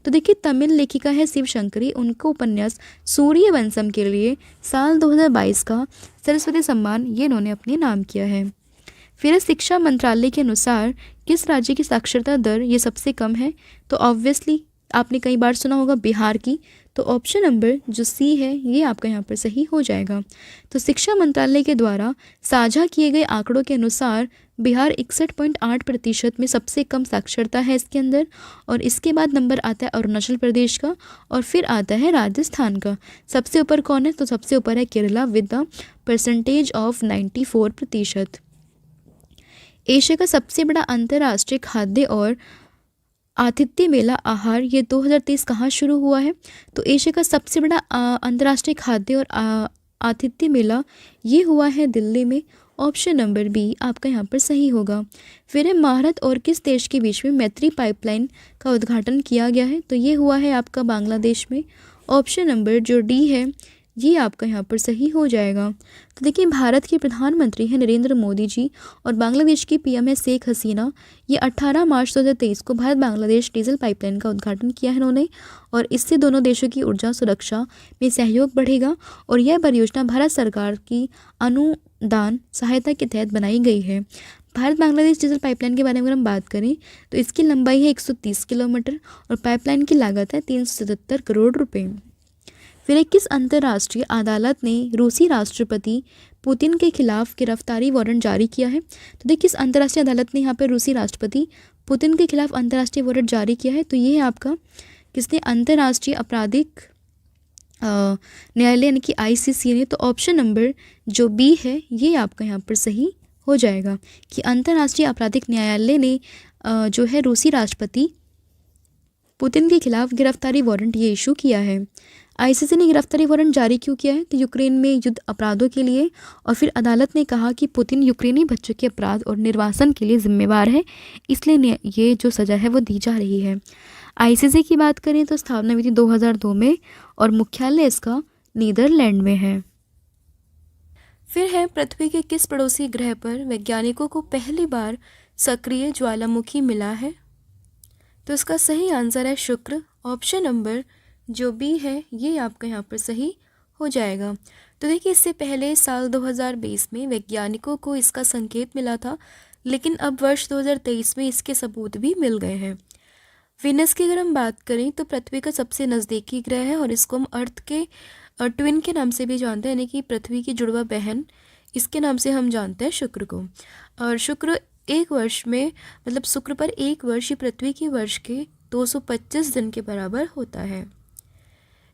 तो देखिए तमिल लेखिका है शिव शंकरी, उनको उपन्यास सूर्यवंशम के लिए साल 2022 का सरस्वती सम्मान ये इन्होंने अपने नाम किया है। फिर शिक्षा मंत्रालय के अनुसार किस राज्य की साक्षरता दर ये सबसे कम है? तो ऑब्वियसली आपने कई बार सुना होगा बिहार की, तो ऑप्शन नंबर जो सी है ये आपका यहाँ पर सही हो जाएगा। तो शिक्षा मंत्रालय के द्वारा साझा किए गए आंकड़ों के अनुसार बिहार 61.8% में सबसे कम साक्षरता है इसके अंदर, और इसके बाद नंबर आता है अरुणाचल प्रदेश का और फिर आता है राजस्थान का। सबसे ऊपर कौन है? तो सबसे ऊपर है Kerala with the percentage of 94%। Asia का सबसे बड़ा अंतर्राष्ट्रीय खाद्य और आतिथ्य मेला आहार ये 2023 कहाँ शुरू हुआ है? तो एशिया का सबसे बड़ा अंतर्राष्ट्रीय खाद्य और आतिथ्य मेला ये हुआ है दिल्ली में। ऑप्शन नंबर बी आपका यहाँ पर सही होगा। फिर है भारत और किस देश के बीच में मैत्री पाइपलाइन का उद्घाटन किया गया है? तो ये हुआ है आपका बांग्लादेश में। ऑप्शन नंबर जो डी है ये आपका यहाँ पर सही हो जाएगा। तो देखिए भारत के प्रधानमंत्री हैं नरेंद्र मोदी जी और बांग्लादेश की पीएम है शेख हसीना। ये 18 मार्च 2023 को भारत बांग्लादेश डीजल पाइपलाइन का उद्घाटन किया है इन्होंने, और इससे दोनों देशों की ऊर्जा सुरक्षा में सहयोग बढ़ेगा और यह परियोजना भारत सरकार की अनुदान सहायता के तहत बनाई गई है। भारत बांग्लादेश डीजल पाइपलाइन के बारे में अगर हम बात करें तो इसकी लंबाई है 130 किलोमीटर और पाइपलाइन की लागत है 377 करोड़ रुपये। फिर किस अंतर्राष्ट्रीय अदालत ने रूसी राष्ट्रपति पुतिन के खिलाफ गिरफ्तारी वारंट जारी किया है? तो देखिए किस अंतर्राष्ट्रीय अदालत ने यहाँ पर रूसी राष्ट्रपति पुतिन के खिलाफ अंतर्राष्ट्रीय वारंट जारी किया है? तो ये है आपका किसने? अंतर्राष्ट्रीय आपराधिक न्यायालय यानी कि ICC ने। तो ऑप्शन नंबर जो बी है ये आपका यहाँ पर सही हो जाएगा कि अंतर्राष्ट्रीय आपराधिक न्यायालय ने जो है रूसी राष्ट्रपति पुतिन के खिलाफ गिरफ्तारी वारंट ये इशू किया है। ICC ने गिरफ्तारी वारंट जारी क्यों किया है? तो यूक्रेन में युद्ध अपराधों के लिए, और फिर अदालत ने कहा कि पुतिन यूक्रेनी बच्चों के अपराध और निर्वासन के लिए जिम्मेवार है, इसलिए ये जो सज़ा है वो दी जा रही है। ICC की बात करें तो स्थापना हुई थी 2002 में और मुख्यालय इसका नीदरलैंड में है। फिर है पृथ्वी के किस पड़ोसी ग्रह पर वैज्ञानिकों को पहली बार सक्रिय ज्वालामुखी मिला है? तो इसका सही आंसर है शुक्र। ऑप्शन नंबर जो बी है ये आपका यहाँ पर सही हो जाएगा। तो देखिए इससे पहले साल 2020 में वैज्ञानिकों को इसका संकेत मिला था, लेकिन अब वर्ष 2023 में इसके सबूत भी मिल गए हैं। वीनस की अगर हम बात करें तो पृथ्वी का सबसे नज़दीकी ग्रह है और इसको हम अर्थ के ट्विन के नाम से भी जानते हैं, यानी कि पृथ्वी की जुड़वा बहन, इसके नाम से हम जानते हैं शुक्र को। और शुक्र एक वर्ष में मतलब शुक्र पर एक वर्ष पृथ्वी की वर्ष के 225 दिन के बराबर होता है।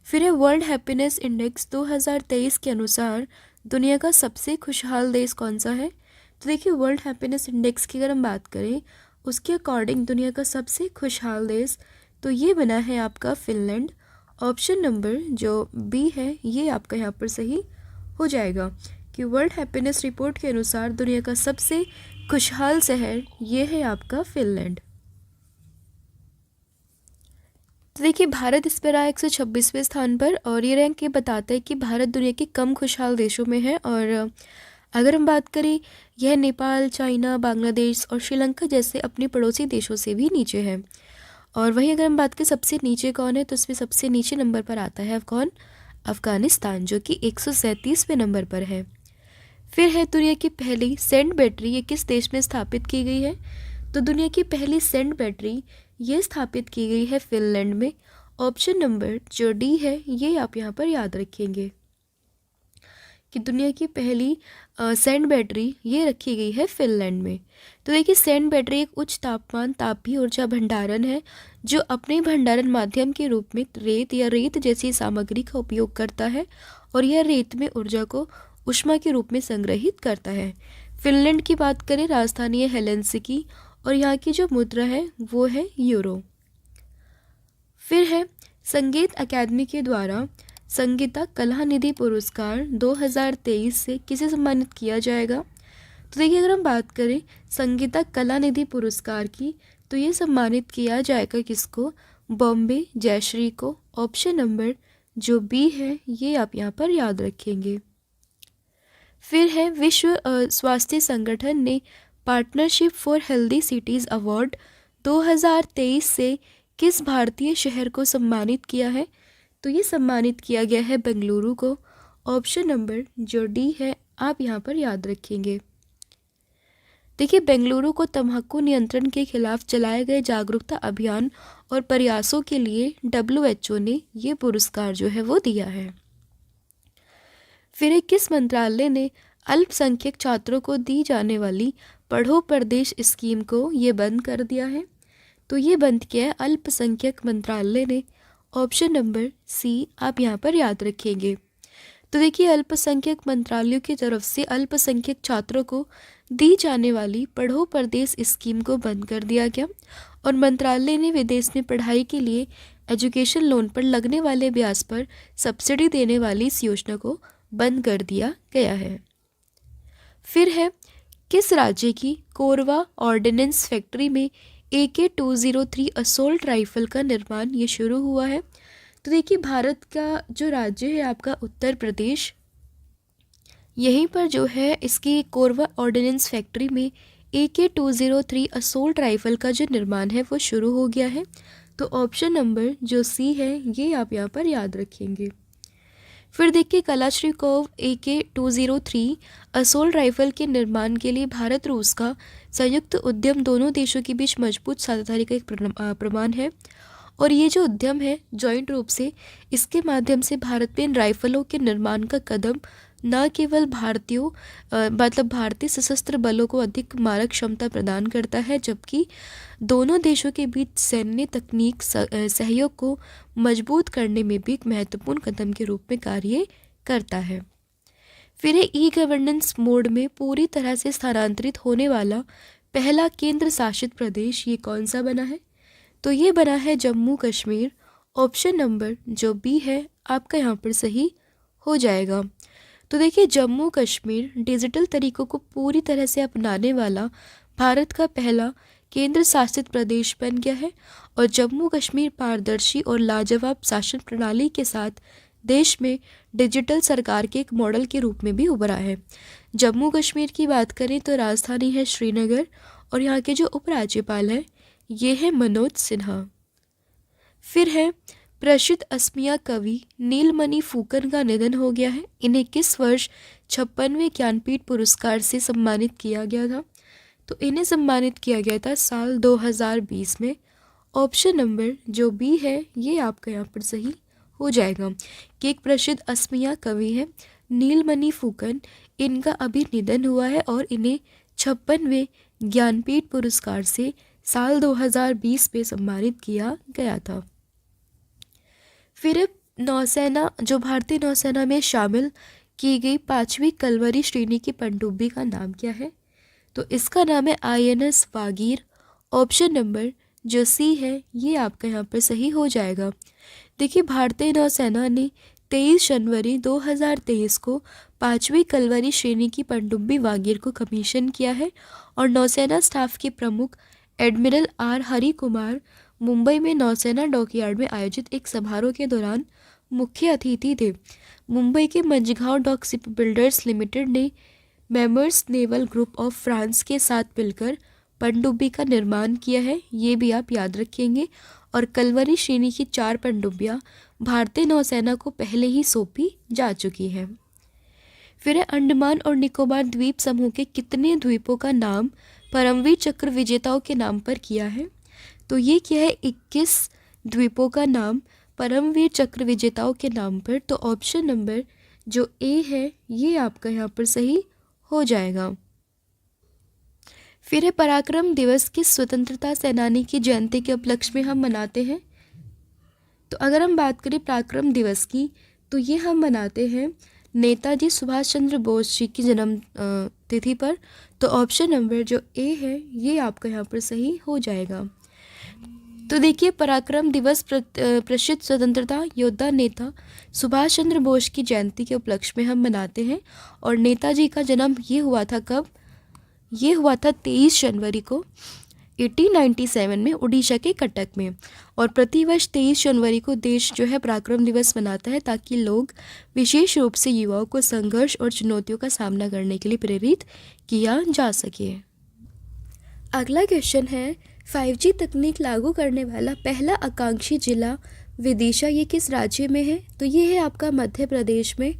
फिर है वर्ल्ड हैप्पीनेस इंडेक्स 2023 के अनुसार दुनिया का सबसे खुशहाल देश कौन सा है? तो देखिए वर्ल्ड हैप्पीनेस इंडेक्स की अगर हम बात करें उसके अकॉर्डिंग दुनिया का सबसे खुशहाल देश, तो ये बना है आपका फिनलैंड। ऑप्शन नंबर जो बी है ये आपका यहाँ पर सही हो जाएगा कि वर्ल्ड हैप्पीनेस रिपोर्ट के अनुसार दुनिया का सबसे खुशहाल शहर ये है आपका फिनलैंड। तो देखिए भारत इस पर आया 126वें स्थान पर, और ये रैंक ये बताता है कि भारत दुनिया के कम खुशहाल देशों में है। और अगर हम बात करें, यह नेपाल, चाइना, बांग्लादेश और श्रीलंका जैसे अपने पड़ोसी देशों से भी नीचे है। और वहीं अगर हम बात करें सबसे नीचे कौन है, तो इसमें सबसे नीचे नंबर पर आता है कौन, अफगानिस्तान, जो कि 137वें नंबर पर है। फिर है दुनिया की पहली सैंड बैटरी, ये किस देश में स्थापित की गई है, तो दुनिया की पहली सैंड बैटरी ये स्थापित की गई है फिनलैंड में। ऑप्शन नंबर जो डी है ये आप यहाँ पर याद रखेंगे कि दुनिया की पहली सैंड बैटरी ये रखी गई है फिनलैंड में। तो देखिए सैंड बैटरी एक उच्च तापमान तापीय ऊर्जा भंडारण है जो अपने भंडारण माध्यम के रूप में रेत या रेत जैसी सामग्री का उपयोग करता है, और यह रेत में ऊर्जा को ऊष्मा के रूप में संग्रहित करता है। फिनलैंड की बात करें, राजधानी है हेलेंसिकी, और यहाँ की जो मुद्रा है वो है यूरो। फिर है संगीत अकादमी के द्वारा संगीता कलानिधि पुरस्कार 2023 से किसे सम्मानित किया जाएगा। तो देखिए अगर हम बात करें संगीता कलानिधि पुरस्कार की, तो ये सम्मानित किया जाएगा किसको, बॉम्बे जयश्री को। ऑप्शन नंबर जो बी है ये आप यहाँ पर याद रखेंगे। फिर है विश्व स्वास्थ्य संगठन ने partnership for healthy cities award 2023 से किस भारतीय शहर को सम्मानित किया है, तो ये सम्मानित किया गया है बेंगलुरु को। ऑप्शन नंबर जो डी है आप यहाँ पर याद रखेंगे। देखिए बेंगलुरु को तंबाकू नियंत्रण के खिलाफ चलाए गए जागरूकता अभियान और प्रयासों के लिए WHO ने ये पुरस्कार जो है वो दिया है। फिर किस मंत्रालय ने अल्पसंख्यक छात्रों को दी जाने वाली पढ़ो परदेश स्कीम को ये बंद कर दिया है, तो ये बंद किया है अल्पसंख्यक मंत्रालय ने। ऑप्शन नंबर सी आप यहाँ पर याद रखेंगे। तो देखिए अल्पसंख्यक मंत्रालयों की तरफ से अल्पसंख्यक छात्रों को दी जाने वाली पढ़ो परदेश स्कीम को बंद कर दिया गया, और मंत्रालय ने विदेश में पढ़ाई के लिए एजुकेशन लोन पर लगने वाले ब्याज पर सब्सिडी देने वाली इस योजना को बंद कर दिया गया है। फिर है किस राज्य की कोरवा ऑर्डिनेंस फैक्ट्री में AK-203 असोल्ट राइफल का निर्माण ये शुरू हुआ है। तो देखिए भारत का जो राज्य है आपका उत्तर प्रदेश, यहीं पर जो है इसकी कोरवा ऑर्डिनेंस फैक्ट्री में AK-203 असोल्ट राइफल का जो निर्माण है वो शुरू हो गया है। तो ऑप्शन नंबर जो सी है ये आप यहाँ पर याद रखेंगे। फिर देखिए कलाश्निकोव AK-203 असोल्ट राइफल के निर्माण के लिए भारत रूस का संयुक्त उद्यम दोनों देशों के बीच मजबूत साझेदारी का एक प्रमाण है, और ये जो उद्यम है जॉइंट रूप से इसके माध्यम से भारत में इन राइफलों के निर्माण का कदम न केवल भारतीय सशस्त्र बलों को अधिक मारक क्षमता प्रदान करता है, जबकि दोनों देशों के बीच सैन्य तकनीक सहयोग को मजबूत करने में भी एक महत्वपूर्ण कदम के रूप में कार्य करता है। फिर ई गवर्नेंस मोड में पूरी तरह से स्थानांतरित होने वाला पहला केंद्र शासित प्रदेश ये कौन सा बना है, तो ये बना है जम्मू कश्मीर। ऑप्शन नंबर जो बी है आपका यहाँ पर सही हो जाएगा। तो देखिए जम्मू कश्मीर डिजिटल तरीकों को पूरी तरह से अपनाने वाला भारत का पहला केंद्र शासित प्रदेश बन गया है, और जम्मू कश्मीर पारदर्शी और लाजवाब शासन प्रणाली के साथ देश में डिजिटल सरकार के एक मॉडल के रूप में भी उभरा है। जम्मू कश्मीर की बात करें तो राजधानी है श्रीनगर, और यहाँ के जो उपराज्यपाल हैं ये है मनोज सिन्हा। फिर है प्रसिद्ध असमिया कवि नीलमणि फुकन का निधन हो गया है। इन्हें किस वर्ष 56वें ज्ञानपीठ पुरस्कार से सम्मानित किया गया था, तो इन्हें सम्मानित किया गया था साल 2020 में। ऑप्शन नंबर जो बी है ये आपका यहाँ पर सही हो जाएगा कि एक प्रसिद्ध असमिया कवि है नीलमणि फुकन, इनका अभी निधन हुआ है, और इन्हें 56वें ज्ञानपीठ पुरस्कार से साल 2020 में सम्मानित किया गया था। फिर नौसेना, जो भारतीय नौसेना में शामिल की गई 5वीं कलवरी श्रेणी की पनडुब्बी का नाम क्या है, तो इसका नाम है INS वागीर। ऑप्शन नंबर जो सी है ये आपका यहाँ पर सही हो जाएगा। देखिए, भारतीय नौसेना ने 23 जनवरी 2023 को 5वीं कलवरी श्रेणी की पनडुब्बी वागीर को कमीशन किया है और नौसेना स्टाफ के प्रमुख एडमिरल आर हरि कुमार मुंबई में नौसेना डॉकयार्ड में आयोजित एक समारोह के दौरान मुख्य अतिथि थे। मुंबई के Mazagon dock ship builders limited ने मेमर्स नेवल ग्रुप ऑफ फ्रांस के साथ मिलकर पनडुब्बी का निर्माण किया है, ये भी आप याद रखेंगे। और कलवरी श्रेणी की 4 पनडुब्बियाँ भारतीय नौसेना को पहले ही सौंपी जा चुकी हैं। फिर है, अंडमान और निकोबार द्वीप समूह के कितने द्वीपों का नाम परमवीर चक्र विजेताओं के नाम पर किया है? तो ये क्या है, 21 द्वीपों का नाम परमवीर चक्र विजेताओं के नाम पर। तो ऑप्शन नंबर जो ए है ये आपका यहाँ पर सही हो जाएगा। फिर है, पराक्रम दिवस किस स्वतंत्रता सेनानी की जयंती के उपलक्ष्य में हम मनाते हैं? तो अगर हम बात करें पराक्रम दिवस की तो ये हम मनाते हैं नेताजी सुभाष चंद्र बोस जी की जन्म तिथि पर। तो ऑप्शन नंबर जो ए है ये आपका यहाँ पर सही हो जाएगा। तो देखिए, पराक्रम दिवस प्रसिद्ध स्वतंत्रता योद्धा नेता सुभाष चंद्र बोस की जयंती के उपलक्ष्य में हम मनाते हैं और नेताजी का जन्म ये हुआ था कब? ये हुआ था 23 जनवरी को 1897 में उड़ीसा के कटक में। और प्रतिवर्ष 23 जनवरी को देश जो है पराक्रम दिवस मनाता है ताकि लोग विशेष रूप से युवाओं को संघर्ष और चुनौतियों का सामना करने के लिए प्रेरित किया जा सके। अगला क्वेश्चन है, 5G तकनीक लागू करने वाला पहला आकांक्षी जिला विदिशा ये किस राज्य में है? तो ये है आपका मध्य प्रदेश में।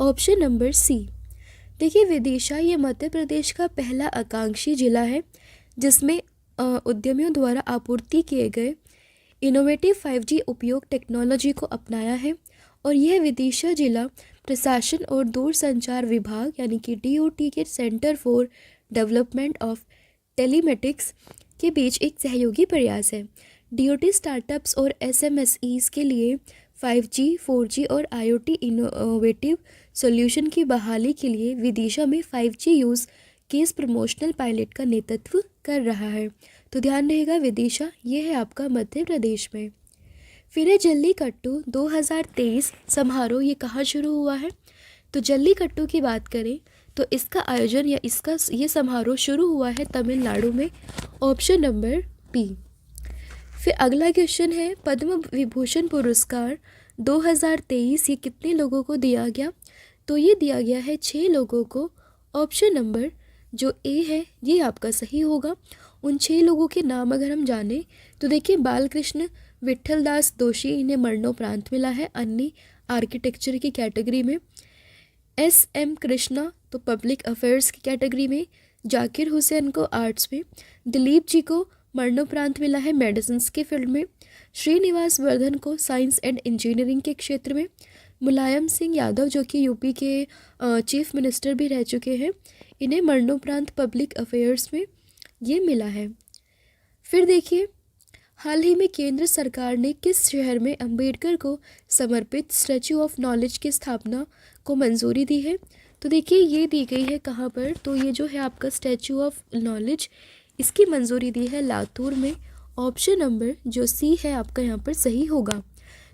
Option number C. देखिए, विदिशा ये मध्य प्रदेश का पहला आकांक्षी जिला है जिसमें उद्यमियों द्वारा आपूर्ति किए गए इनोवेटिव 5G उपयोग टेक्नोलॉजी को अपनाया है। और यह विदिशा जिला प्रशासन और दूरसंचार विभाग यानी कि DOT के centre for development of telematics के बीच एक सहयोगी प्रयास है। DOT स्टार्टअप्स और SMSEs के लिए 5G, 4G और IoT इनोवेटिव सॉल्यूशन की बहाली के लिए विदिशा में 5G use case promotional pilot का नेतृत्व कर रहा है। तो ध्यान रहेगा, विदिशा ये है आपका मध्य प्रदेश में। फिर है, जल्लीकट्टू 2023 समारोह ये कहाँ शुरू हुआ है? तो जल्लीकट्टू की बात करें तो इसका आयोजन या इसका ये समारोह शुरू हुआ है तमिलनाडु में। Option number B. फिर अगला क्वेश्चन है, पद्म विभूषण पुरस्कार 2023 ये कितने लोगों को दिया गया? तो ये दिया गया है 6 लोगों को। ऑप्शन नंबर जो ए है ये आपका सही होगा। उन 6 लोगों के नाम अगर हम जानें तो देखिए, बालकृष्ण विठलदास दोषी इन्हें मरणोपरांत मिला है अन्य आर्किटेक्चर की कैटेगरी में। SM कृष्णा तो पब्लिक अफेयर्स की कैटेगरी में। जाकिर हुसैन को आर्ट्स में। दिलीप जी को मरणोपरांत मिला है मेडिसिन्स के फील्ड में। श्रीनिवास वर्धन को साइंस एंड इंजीनियरिंग के क्षेत्र में। मुलायम सिंह यादव जो कि यूपी के चीफ मिनिस्टर भी रह चुके हैं, इन्हें मरणोपरांत पब्लिक अफेयर्स में ये मिला है। फिर देखिए, हाल ही में केंद्र सरकार ने किस शहर में अंबेडकर को समर्पित स्टैचू ऑफ नॉलेज की स्थापना को मंजूरी दी है? तो देखिए, ये दी गई है कहाँ पर? तो ये जो है आपका स्टैचू ऑफ नॉलेज इसकी मंजूरी दी है लातूर में। ऑप्शन नंबर जो सी है आपका यहाँ पर सही होगा।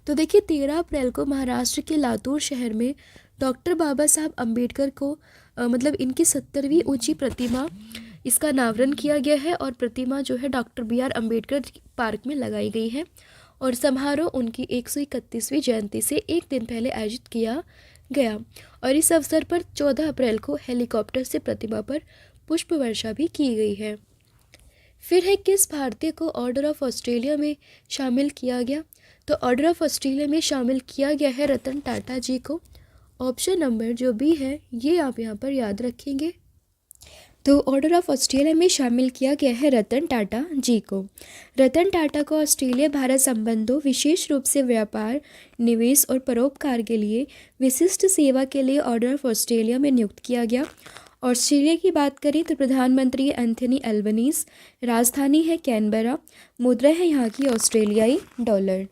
तो देखिए, 13 अप्रैल को महाराष्ट्र के लातूर शहर में डॉक्टर बाबा साहब अम्बेडकर को मतलब इनकी 70वीं ऊंची प्रतिमा इसका अनावरण किया गया है और प्रतिमा जो है डॉक्टर BR अम्बेडकर पार्क में लगाई गई है। और समारोह उनकी 131वीं जयंती से एक दिन पहले आयोजित किया गया और इस अवसर पर 14 अप्रैल को हेलीकॉप्टर से प्रतिमा पर पुष्प वर्षा भी की गई है। फिर है, किस भारतीय को ऑर्डर ऑफ ऑस्ट्रेलिया में शामिल किया गया? तो ऑर्डर ऑफ ऑस्ट्रेलिया में शामिल किया गया है रतन टाटा जी को। ऑप्शन नंबर जो बी है ये आप यहाँ पर याद रखेंगे। तो ऑर्डर ऑफ ऑस्ट्रेलिया में शामिल किया गया है रतन टाटा जी को। रतन टाटा को ऑस्ट्रेलिया भारत संबंधों विशेष रूप से व्यापार, निवेश और परोपकार के लिए विशिष्ट सेवा के लिए ऑर्डर ऑफ ऑस्ट्रेलिया में नियुक्त किया गया। ऑस्ट्रेलिया की बात करें तो प्रधानमंत्री एंथनी एल्बनीज, राजधानी है कैनबरा, मुद्रा है यहाँ की ऑस्ट्रेलियाई डॉलर।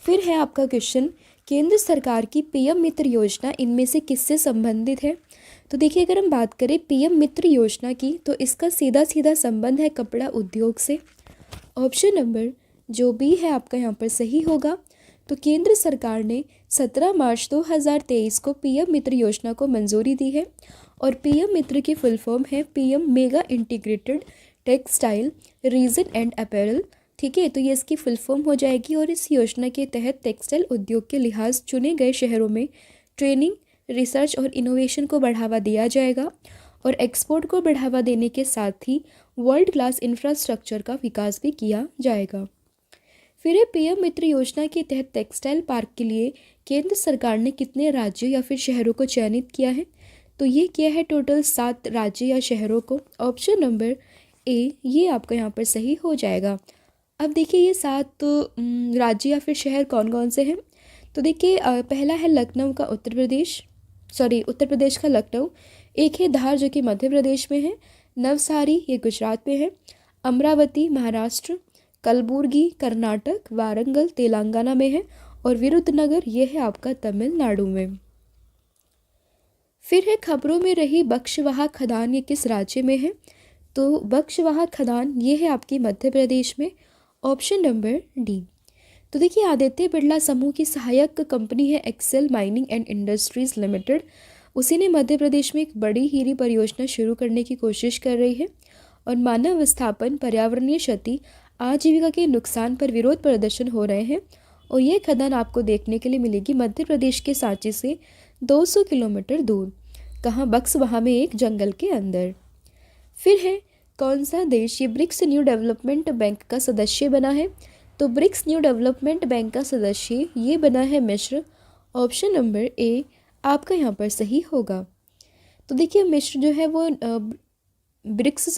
फिर है आपका क्वेश्चन, केंद्र सरकार की पीएम मित्र योजना इनमें से किससे संबंधित है? तो देखिए, अगर हम बात करें पीएम मित्र योजना की तो इसका सीधा सीधा संबंध है कपड़ा उद्योग से। ऑप्शन नंबर जो बी है आपका यहाँ पर सही होगा। तो केंद्र सरकार ने 17 मार्च 2023 को पीएम मित्र योजना को मंजूरी दी है और पीएम मित्र की फुल फॉर्म है PM mega integrated textile reason and apparel. ठीक है, तो ये इसकी फुल फॉर्म हो जाएगी और इस योजना के तहत टेक्सटाइल उद्योग के लिहाज चुने गए शहरों में ट्रेनिंग, रिसर्च और इनोवेशन को बढ़ावा दिया जाएगा और एक्सपोर्ट को बढ़ावा देने के साथ ही वर्ल्ड क्लास इंफ्रास्ट्रक्चर का विकास भी किया जाएगा। फिर है पीएम मित्र योजना के तहत टेक्सटाइल पार्क के लिए केंद्र सरकार ने कितने राज्यों या फिर शहरों को चयनित किया है? तो ये किया है टोटल 7 राज्य या शहरों को। ऑप्शन नंबर ए ये आपका यहाँ पर सही हो जाएगा। अब देखिए ये 7 राज्य या फिर शहर कौन कौन से हैं? तो देखिए पहला है लखनऊ का उत्तर प्रदेश का लखनऊ। एक है धार जो कि मध्य प्रदेश में है। नवसारी ये गुजरात में है। अमरावती महाराष्ट्र। कलबुर्गी कर्नाटक। वारंगल तेलंगाना में है और विरुद्धनगर ये है आपका तमिलनाडु में। फिर है खबरों में रही बक्सवाहा खदान, ये किस राज्य में है? तो बक्सवाहा खदान ये है आपकी मध्य प्रदेश में। Option number D. तो देखिए आदित्य बिरला समूह की सहायक कंपनी है Excel mining and industries limited. उसी ने मध्य प्रदेश में एक बड़ी हीरी परियोजना शुरू करने की कोशिश कर रही है और मानव विस्थापन, पर्यावरणीय क्षति, आजीविका के नुकसान पर विरोध प्रदर्शन हो रहे हैं और ये खदान आपको देखने के लिए मिलेगी मध्य प्रदेश के सांची से 200 किलोमीटर दूर। कहाँ? बक्सवाहा में एक जंगल के अंदर। फिर है कौन सा देश ये ब्रिक्स न्यू डेवलपमेंट बैंक का सदस्य बना है? तो ब्रिक्स न्यू डेवलपमेंट बैंक का सदस्य ये बना है मिस्र। ऑप्शन नंबर ए आपका यहाँ पर सही होगा। तो देखिए मिस्र जो है वो ब्रिक्स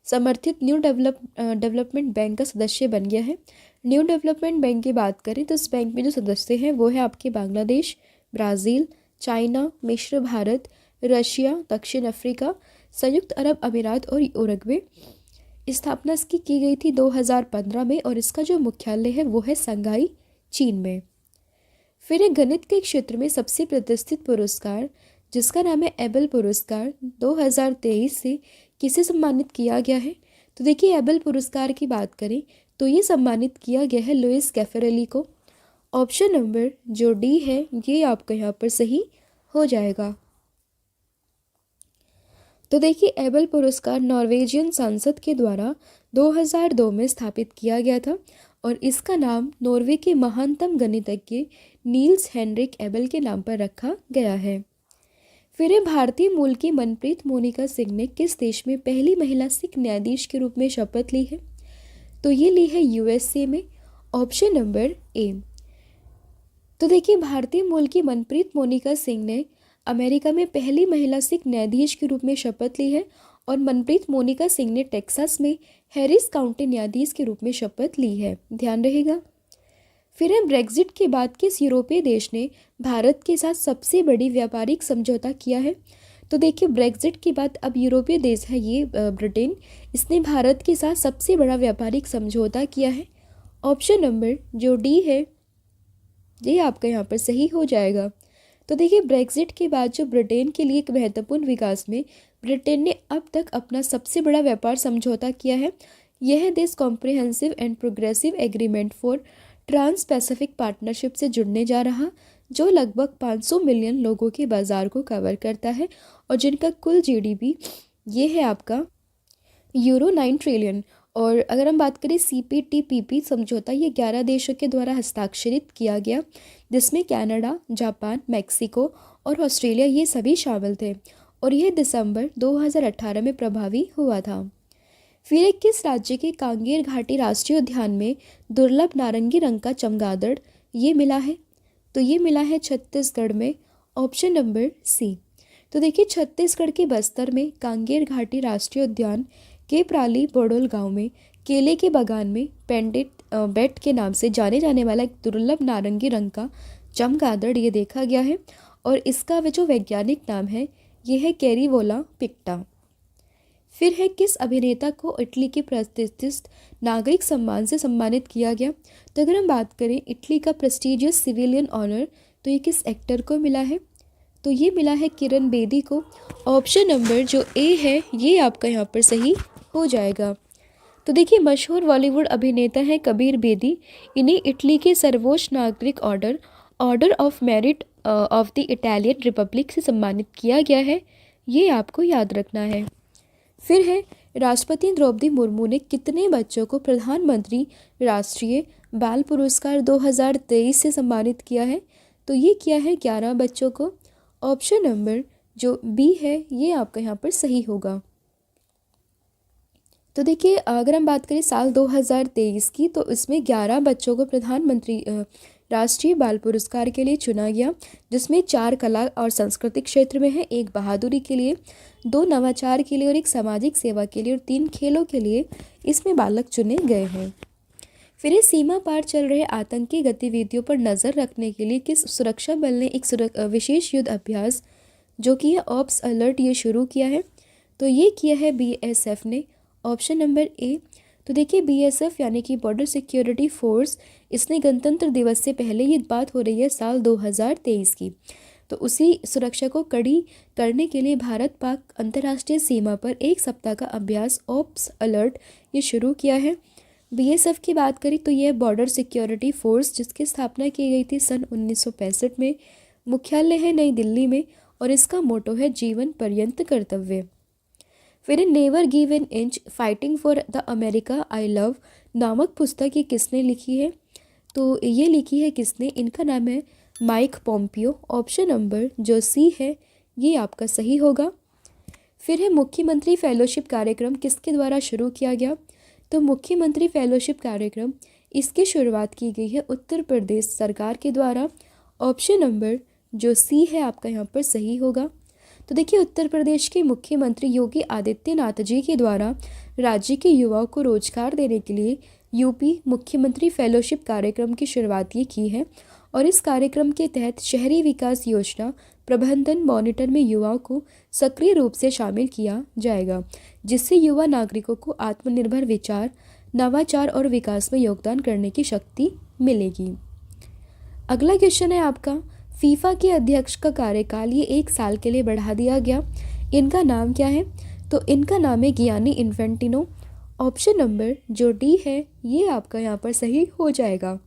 समर्थित न्यू डेवलपमेंट बैंक का सदस्य बन गया है। न्यू डेवलपमेंट बैंक की बात करें तो इस बैंक में जो सदस्य हैं वो है आपके बांग्लादेश, ब्राज़ील, चाइना, मिस्र, भारत, रशिया, दक्षिण अफ्रीका, संयुक्त अरब अमीरात और उरुग्वे। स्थापना इसकी की गई थी 2015 में और इसका जो मुख्यालय है वो है संघाई, चीन में। फिर एक गणित के क्षेत्र में सबसे प्रतिष्ठित पुरस्कार जिसका नाम है एबल पुरस्कार 2023 से किसे सम्मानित किया गया है? तो देखिए एबल पुरस्कार की बात करें तो ये सम्मानित किया गया है लुइस कैफरेली को। ऑप्शन नंबर जो डी है ये आपका यहाँ पर सही हो जाएगा। तो देखिए एबल पुरस्कार नॉर्वेजियन संसद के द्वारा 2002 में स्थापित किया गया था और इसका नाम नॉर्वे के महानतम गणितज्ञ नील्स हेनरिक एबल के नाम पर रखा गया है। फिर भारतीय मूल की मनप्रीत मोनिका सिंह ने किस देश में पहली महिला सिख न्यायाधीश के रूप में शपथ ली है? तो ये ली है यूएसए में। Option number A. तो देखिए भारतीय मूल की मनप्रीत मोनिका सिंह ने अमेरिका में पहली महिला सिख न्यायाधीश के रूप में शपथ ली है और मनप्रीत मोनिका सिंह ने टेक्सास में हैरिस काउंटी न्यायाधीश के रूप में शपथ ली है, ध्यान रहेगा। फिर है ब्रेग्जिट के बाद किस यूरोपीय देश ने भारत के साथ सबसे बड़ी व्यापारिक समझौता किया है? तो देखिए ब्रेग्जिट के बाद अब यूरोपीय देश है ये ब्रिटेन, इसने भारत के साथ सबसे बड़ा व्यापारिक समझौता किया है। ऑप्शन नंबर जो डी है ये आपका यहाँ पर सही हो जाएगा। तो देखिए ब्रेग्जिट के बाद जो ब्रिटेन के लिए एक महत्वपूर्ण विकास में ब्रिटेन ने अब तक अपना सबसे बड़ा व्यापार समझौता किया है। यह देश comprehensive and progressive agreement for trans pacific partnership से जुड़ने जा रहा, जो लगभग 500 मिलियन लोगों के बाजार को कवर करता है और जिनका कुल जीडीपी ये है आपका यूरो 9 ट्रिलियन। और अगर हम बात करें CPTPP समझौता, ये 11 देशों के द्वारा हस्ताक्षरित किया गया जिसमें कनाडा, जापान, मैक्सिको और ऑस्ट्रेलिया ये सभी शामिल थे और यह दिसंबर 2018 में प्रभावी हुआ था। फिर किस राज्य के कांगेर घाटी राष्ट्रीय उद्यान में दुर्लभ नारंगी रंग का चमगादड़ ये मिला है? तो ये मिला है छत्तीसगढ़ में। Option number C. तो देखिए छत्तीसगढ़ के बस्तर में कांगेर घाटी राष्ट्रीय उद्यान के प्राली बोडोल गांव में केले के बागान में पेंडेट बेट के नाम से जाने जाने वाला एक दुर्लभ नारंगी रंग का चमगादड़ ये देखा गया है और इसका जो वैज्ञानिक नाम है ये है कैरीवोला पिक्टा। फिर है किस अभिनेता को इटली के प्रतिष्ठित नागरिक सम्मान से सम्मानित किया गया। तो अगर हम बात करें इटली का प्रेस्टिजियस सिविलियन ऑनर, तो ये किस एक्टर को मिला है, तो ये मिला है किरण बेदी को। ऑप्शन नंबर जो ए है ये आपका यहाँ पर सही हो जाएगा। तो देखिए मशहूर बॉलीवुड अभिनेता हैं कबीर बेदी। इन्हें इटली के सर्वोच्च नागरिक order order of merit of the Italian Republic से सम्मानित किया गया है, ये आपको याद रखना है। फिर है राष्ट्रपति द्रौपदी मुर्मू ने कितने बच्चों को प्रधानमंत्री राष्ट्रीय बाल पुरस्कार 2023 से सम्मानित किया है, तो ये किया है 11 बच्चों को। ऑप्शन नंबर जो बी है ये आपका यहाँ पर सही होगा। तो देखिए अगर हम बात करें साल 2023 की, तो इसमें 11 बच्चों को प्रधानमंत्री राष्ट्रीय बाल पुरस्कार के लिए चुना गया, जिसमें 4 कला और सांस्कृतिक क्षेत्र में है, 1 बहादुरी के लिए, 2 नवाचार के लिए और 1 सामाजिक सेवा के लिए और 3 खेलों के लिए इसमें बालक चुने गए हैं। फिर इस सीमा पार चल रहे आतंकी गतिविधियों पर नज़र रखने के लिए किस सुरक्षा बल ने एक विशेष युद्ध अभ्यास जो कि है ऑप्स अलर्ट ये शुरू किया है, तो ये किया है BSF ने। Option number A. तो देखिए BSF यानी कि बॉर्डर सिक्योरिटी फोर्स, इसने गणतंत्र दिवस से पहले, ये बात हो रही है साल 2023 की, तो उसी सुरक्षा को कड़ी करने के लिए भारत पाक अंतर्राष्ट्रीय सीमा पर 1 सप्ताह का अभ्यास ऑप्स अलर्ट ये शुरू किया है। BSF की बात करें तो यह बॉर्डर सिक्योरिटी फोर्स जिसकी स्थापना की गई थी सन 1965 में, मुख्यालय है नई दिल्ली में और इसका मोटो है जीवन पर्यंत कर्तव्य। फिर never give an inch fighting for the America I love नामक पुस्तक ये किसने लिखी है, तो ये लिखी है किसने, इनका नाम है माइक पोम्पियो। ऑप्शन नंबर जो सी है ये आपका सही होगा। फिर है मुख्यमंत्री फेलोशिप कार्यक्रम किसके द्वारा शुरू किया गया, तो मुख्यमंत्री फेलोशिप कार्यक्रम इसकी शुरुआत की गई है उत्तर प्रदेश सरकार के द्वारा। ऑप्शन नंबर जो सी है आपका यहाँ पर सही होगा। तो देखिए उत्तर प्रदेश के मुख्यमंत्री योगी आदित्यनाथ जी के द्वारा राज्य के युवाओं को रोजगार देने के लिए यूपी मुख्यमंत्री फेलोशिप कार्यक्रम की शुरुआत ये की है और इस कार्यक्रम के तहत शहरी विकास योजना प्रबंधन मॉनिटर में युवाओं को सक्रिय रूप से शामिल किया जाएगा, जिससे युवा नागरिकों को आत्मनिर्भर विचार, नवाचार और विकास में योगदान करने की शक्ति मिलेगी। अगला क्वेश्चन है आपका, फीफा के अध्यक्ष का कार्यकाल ये 1 साल के लिए बढ़ा दिया गया, इनका नाम क्या है, तो इनका नाम है गियानी इन्फेंटिनो। ऑप्शन नंबर जो डी है ये आपका यहाँ पर सही हो जाएगा।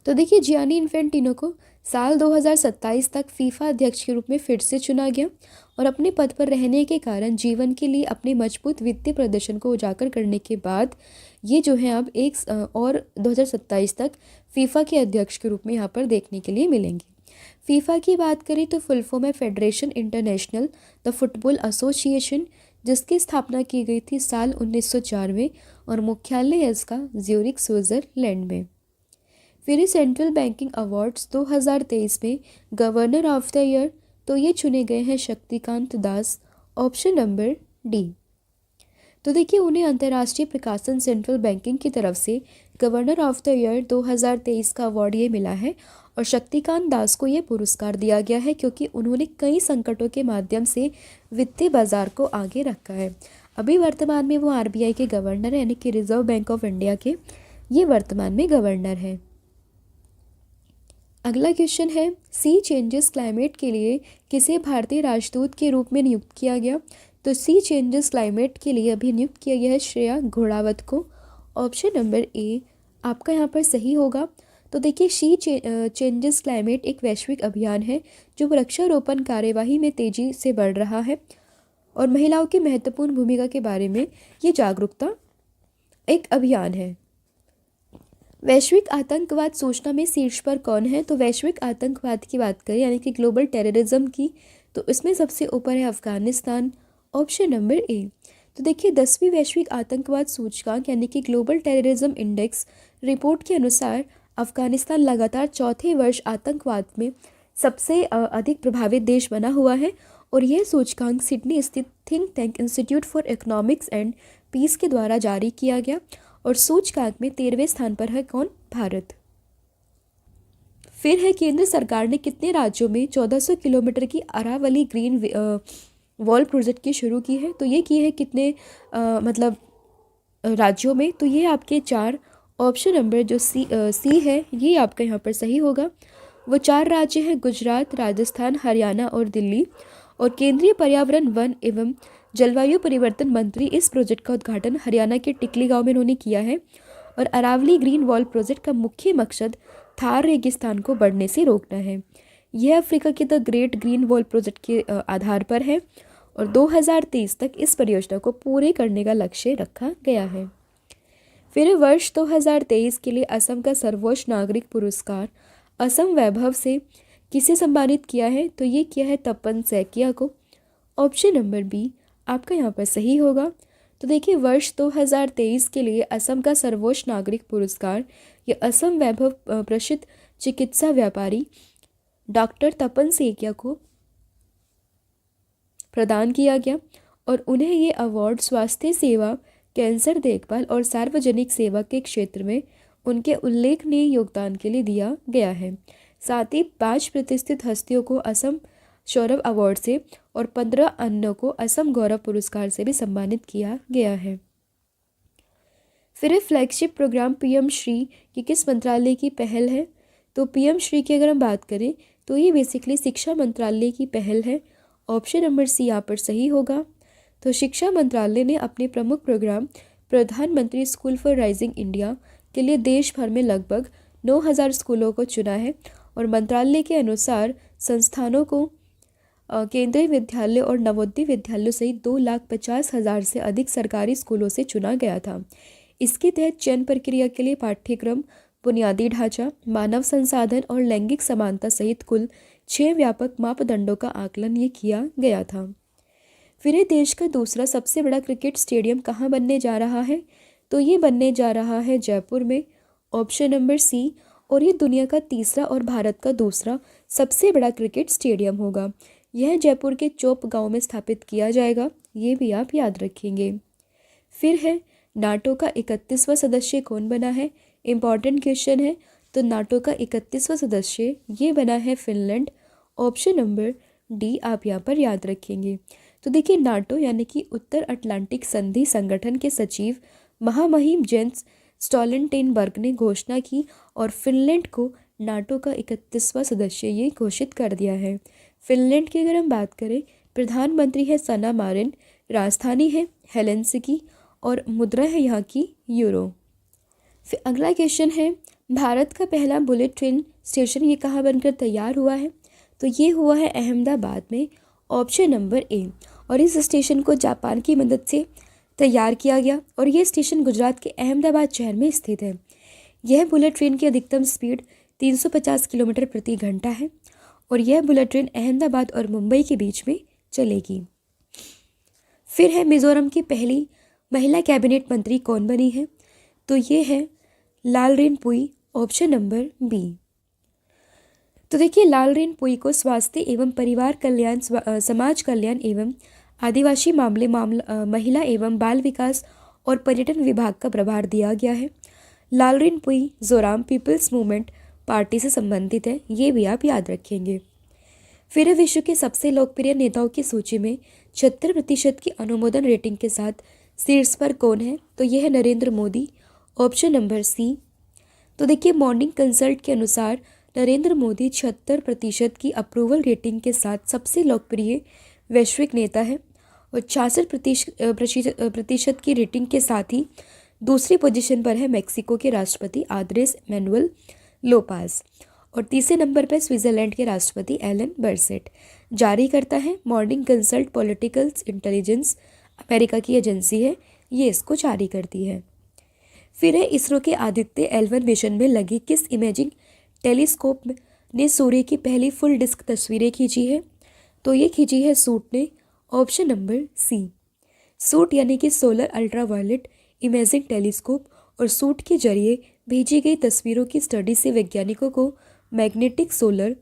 तो देखिए जियानी इन्फेंटिनो को साल 2027 तक फीफा अध्यक्ष के रूप में फिर से चुना गया और अपने पद पर रहने के कारण जीवन के लिए अपने मजबूत वित्तीय प्रदर्शन को उजागर करने के बाद ये जो है अब 2027 तक फीफा के अध्यक्ष के रूप में यहाँ पर देखने के लिए मिलेंगे। फीफा की बात करें तो फुल फॉर्म है federation international the football association, जिसकी स्थापना की गई थी साल 1904 में और मुख्यालय है इसका ज्यूरिख स्विट्जरलैंड में। फिर सेंट्रल बैंकिंग अवार्ड्स 2023 में गवर्नर ऑफ द ईयर, तो ये चुने गए हैं Shaktikanta Das. Option number D. तो देखिए उन्हें अंतर्राष्ट्रीय प्रकाशन सेंट्रल बैंकिंग की तरफ से गवर्नर ऑफ द ईयर 2023 का अवार्ड ये मिला है और शक्तिकांत दास को ये पुरस्कार दिया गया है क्योंकि उन्होंने कई संकटों के माध्यम से वित्तीय बाजार को आगे रखा है। अभी वर्तमान में वो RBI के गवर्नर है, यानी कि रिजर्व बैंक ऑफ इंडिया के ये वर्तमान में गवर्नर है। अगला क्वेश्चन है, सी चेंजेस क्लाइमेट के लिए किसे भारतीय राजदूत के रूप में नियुक्त किया गया, तो सी चेंजेस क्लाइमेट के लिए अभी नियुक्त किया गया है श्रेया घोड़ावत को। ऑप्शन नंबर ए आपका यहाँ पर सही होगा। तो देखिए सी चेंजेस क्लाइमेट एक वैश्विक अभियान है जो वृक्षारोपण कार्यवाही में तेजी से बढ़ रहा है और महिलाओं की महत्वपूर्ण भूमिका के बारे में ये जागरूकता एक अभियान है। वैश्विक आतंकवाद सूचना में शीर्ष पर कौन है, तो वैश्विक आतंकवाद की बात करें यानी कि ग्लोबल टेररिज्म की, तो इसमें सबसे ऊपर है अफगानिस्तान। Option number A. तो देखिए 10वीं वैश्विक आतंकवाद सूचकांक यानी कि ग्लोबल टेररिज्म इंडेक्स रिपोर्ट के अनुसार अफगानिस्तान लगातार चौथे वर्ष आतंकवाद में सबसे अधिक प्रभावित देश बना हुआ है और यह सूचकांक सिडनी स्थित think tank institute for economics and peace के द्वारा जारी किया गया और सूचकांक में 13वें स्थान पर है कौन, भारत। फिर है केंद्र सरकार ने कितने राज्यों में 1400 किलोमीटर की अरावली ग्रीन वॉल प्रोजेक्ट की शुरू की है। तो ये की है कितने मतलब राज्यों में? तो ये आपके 4 ऑप्शन नंबर जो सी है ये आपका यहाँ पर सही होगा। वो 4 राज्य हैं गुजरात, राजस्थान, हरियाणा और दिल्ली। और केंद्रीय पर्यावरण, वन एवं जलवायु परिवर्तन मंत्री इस प्रोजेक्ट का उद्घाटन हरियाणा के टिकली गांव में उन्होंने किया है। और अरावली ग्रीन वॉल प्रोजेक्ट का मुख्य मकसद थार रेगिस्तान को बढ़ने से रोकना है। यह अफ्रीका के the great green wall project के आधार पर है और 2023 तक इस परियोजना को पूरे करने का लक्ष्य रखा गया है। फिर वर्ष 2023 के लिए असम का सर्वोच्च नागरिक पुरस्कार असम वैभव से किसे सम्मानित किया है? तो ये किया है तपन सैकिया को। ऑप्शन नंबर बी आपका यहाँ पर सही होगा। तो देखिए वर्ष 2023 के लिए असम का सर्वोच्च नागरिक पुरस्कार ये असम वैभव प्रसिद्ध चिकित्सा व्यापारी डॉक्टर तपन सैकिया को प्रदान किया गया और उन्हें ये अवार्ड स्वास्थ्य सेवा, कैंसर देखभाल और सार्वजनिक सेवा के क्षेत्र में उनके उल्लेखनीय योगदान के लिए दिया गया है। साथ ही 5 प्रतिष्ठित हस्तियों को असम सौरभ अवार्ड से और 15 अन्यों को असम गौरव पुरस्कार से भी सम्मानित किया गया है। फिर फ्लैगशिप प्रोग्राम पीएम श्री की किस मंत्रालय की पहल है? तो पीएम श्री की अगर हम बात करें तो ये बेसिकली शिक्षा मंत्रालय की पहल है। ऑप्शन नंबर सी यहाँ पर सही होगा। तो शिक्षा मंत्रालय ने अपने प्रमुख प्रोग्राम प्रधानमंत्री स्कूल फॉर राइजिंग इंडिया के लिए देश भर में लगभग 9,000 स्कूलों को चुना है और मंत्रालय के अनुसार संस्थानों को केंद्रीय विद्यालय और नवोदय विद्यालयों सहित 2,50,000 से अधिक सरकारी स्कूलों से चुना गया था। इसके तहत चयन प्रक्रिया के लिए पाठ्यक्रम, बुनियादी ढांचा, मानव संसाधन और लैंगिक समानता सहित कुल 6 व्यापक मापदंडों का आकलन ये किया गया था। फिर देश का दूसरा सबसे बड़ा क्रिकेट स्टेडियम कहाँ बनने जा रहा है? तो ये बनने जा रहा है जयपुर में। Option number C. और ये दुनिया का तीसरा और भारत का दूसरा सबसे बड़ा क्रिकेट स्टेडियम होगा। यह जयपुर के चोप गांव में स्थापित किया जाएगा, ये भी आप याद रखेंगे। फिर है नाटो का 31वां सदस्य कौन बना है? इम्पॉर्टेंट क्वेश्चन है। तो नाटो का 31वां सदस्य ये बना है फिनलैंड। ऑप्शन नंबर डी आप यहाँ पर याद रखेंगे। तो देखिए नाटो यानी कि उत्तर अटलांटिक संधि संगठन के सचिव महामहिम जेंस स्टोल्टेनबर्ग ने घोषणा की और फिनलैंड को नाटो का 31वां सदस्य ये घोषित कर दिया है। फिनलैंड की अगर हम बात करें, प्रधानमंत्री है सना मारिन, राजधानी है हेलेंसिकी और मुद्रा है यहाँ की यूरो। फिर अगला क्वेश्चन है भारत का पहला बुलेट ट्रेन स्टेशन ये कहाँ बनकर तैयार हुआ है? तो ये हुआ है अहमदाबाद में। Option number A. और इस स्टेशन को जापान की मदद से तैयार किया गया और ये स्टेशन गुजरात के अहमदाबाद शहर में स्थित है। यह बुलेट ट्रेन की अधिकतम स्पीड 350 किलोमीटर प्रति घंटा है और यह बुलेट ट्रेन अहमदाबाद और मुंबई के बीच में चलेगी। फिर है मिजोरम की पहली महिला कैबिनेट मंत्री कौन बनी है? तो ये है लालरेनपुई। Option number B. तो देखिए लालरेनपुई को स्वास्थ्य एवं परिवार कल्याण, समाज कल्याण एवं आदिवासी मामले, महिला एवं बाल विकास और पर्यटन विभाग का प्रभार दिया गया है। लालरेनपुई जोराम पीपल्स मूवमेंट पार्टी से संबंधित है, ये भी आप याद रखेंगे। फिर विश्व के सबसे लोकप्रिय नेताओं की सूची में 76% की अनुमोदन रेटिंग के साथ शीर्ष पर कौन है? तो यह है Narendra Modi. Option number C. तो देखिए मॉर्निंग कंसल्ट के अनुसार नरेंद्र मोदी 76% की अप्रूवल रेटिंग के साथ सबसे लोकप्रिय वैश्विक नेता है और 66% की रेटिंग के साथ ही दूसरी पोजीशन पर है मेक्सिको के राष्ट्रपति आंद्रेस मैनुअल लोपेज और तीसरे नंबर पर स्विट्जरलैंड के राष्ट्रपति एलन बर्सेट। जारी करता है morning consult political intelligence, America की एजेंसी है, ये इसको जारी करती है। फिर है इसरो के आदित्य L1 मिशन में लगी किस इमेजिंग टेलीस्कोप ने सूर्य की पहली फुल डिस्क तस्वीरें खींची है? तो ये खींची है सूट ने। ऑप्शन नंबर सी। सूट यानी कि सोलर अल्ट्रावायलेट इमेजिंग टेलीस्कोप और सूट के जरिए भेजी गई तस्वीरों की स्टडी से वैज्ञानिकों को मैग्नेटिक सोलर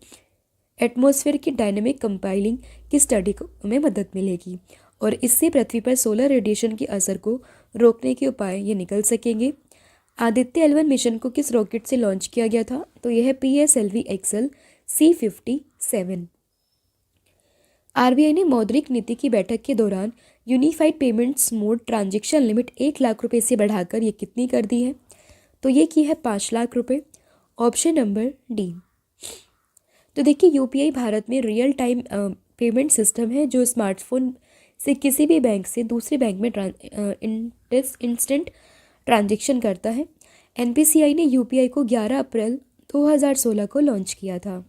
एटमॉस्फेयर की डायनेमिक कंपाइलिंग की स्टडी में मदद मिलेगी और इससे पृथ्वी पर सोलर रेडिएशन के असर को रोकने के उपाय ये निकल सकेंगे। आदित्य L1 मिशन को किस रॉकेट से लॉन्च किया गया था? तो यह है PSLV XL C57। आरबीआई ने मौद्रिक नीति की बैठक के दौरान unified payments mode transaction limit 1 lakh रुपए से बढ़ाकर ये कितनी कर दी है? तो ये की है 5 लाख रुपए। Option number D. तो देखिए यूपीआई भारत में रियल टाइम पेमेंट सिस्टम है जो स्मार्टफोन से किसी भी बैंक से दूसरे बैंक में इंस्टेंट ट्रांजैक्शन करता है। एनपीसीआई ने यूपीआई को 11 अप्रैल 2016 को लॉन्च किया था।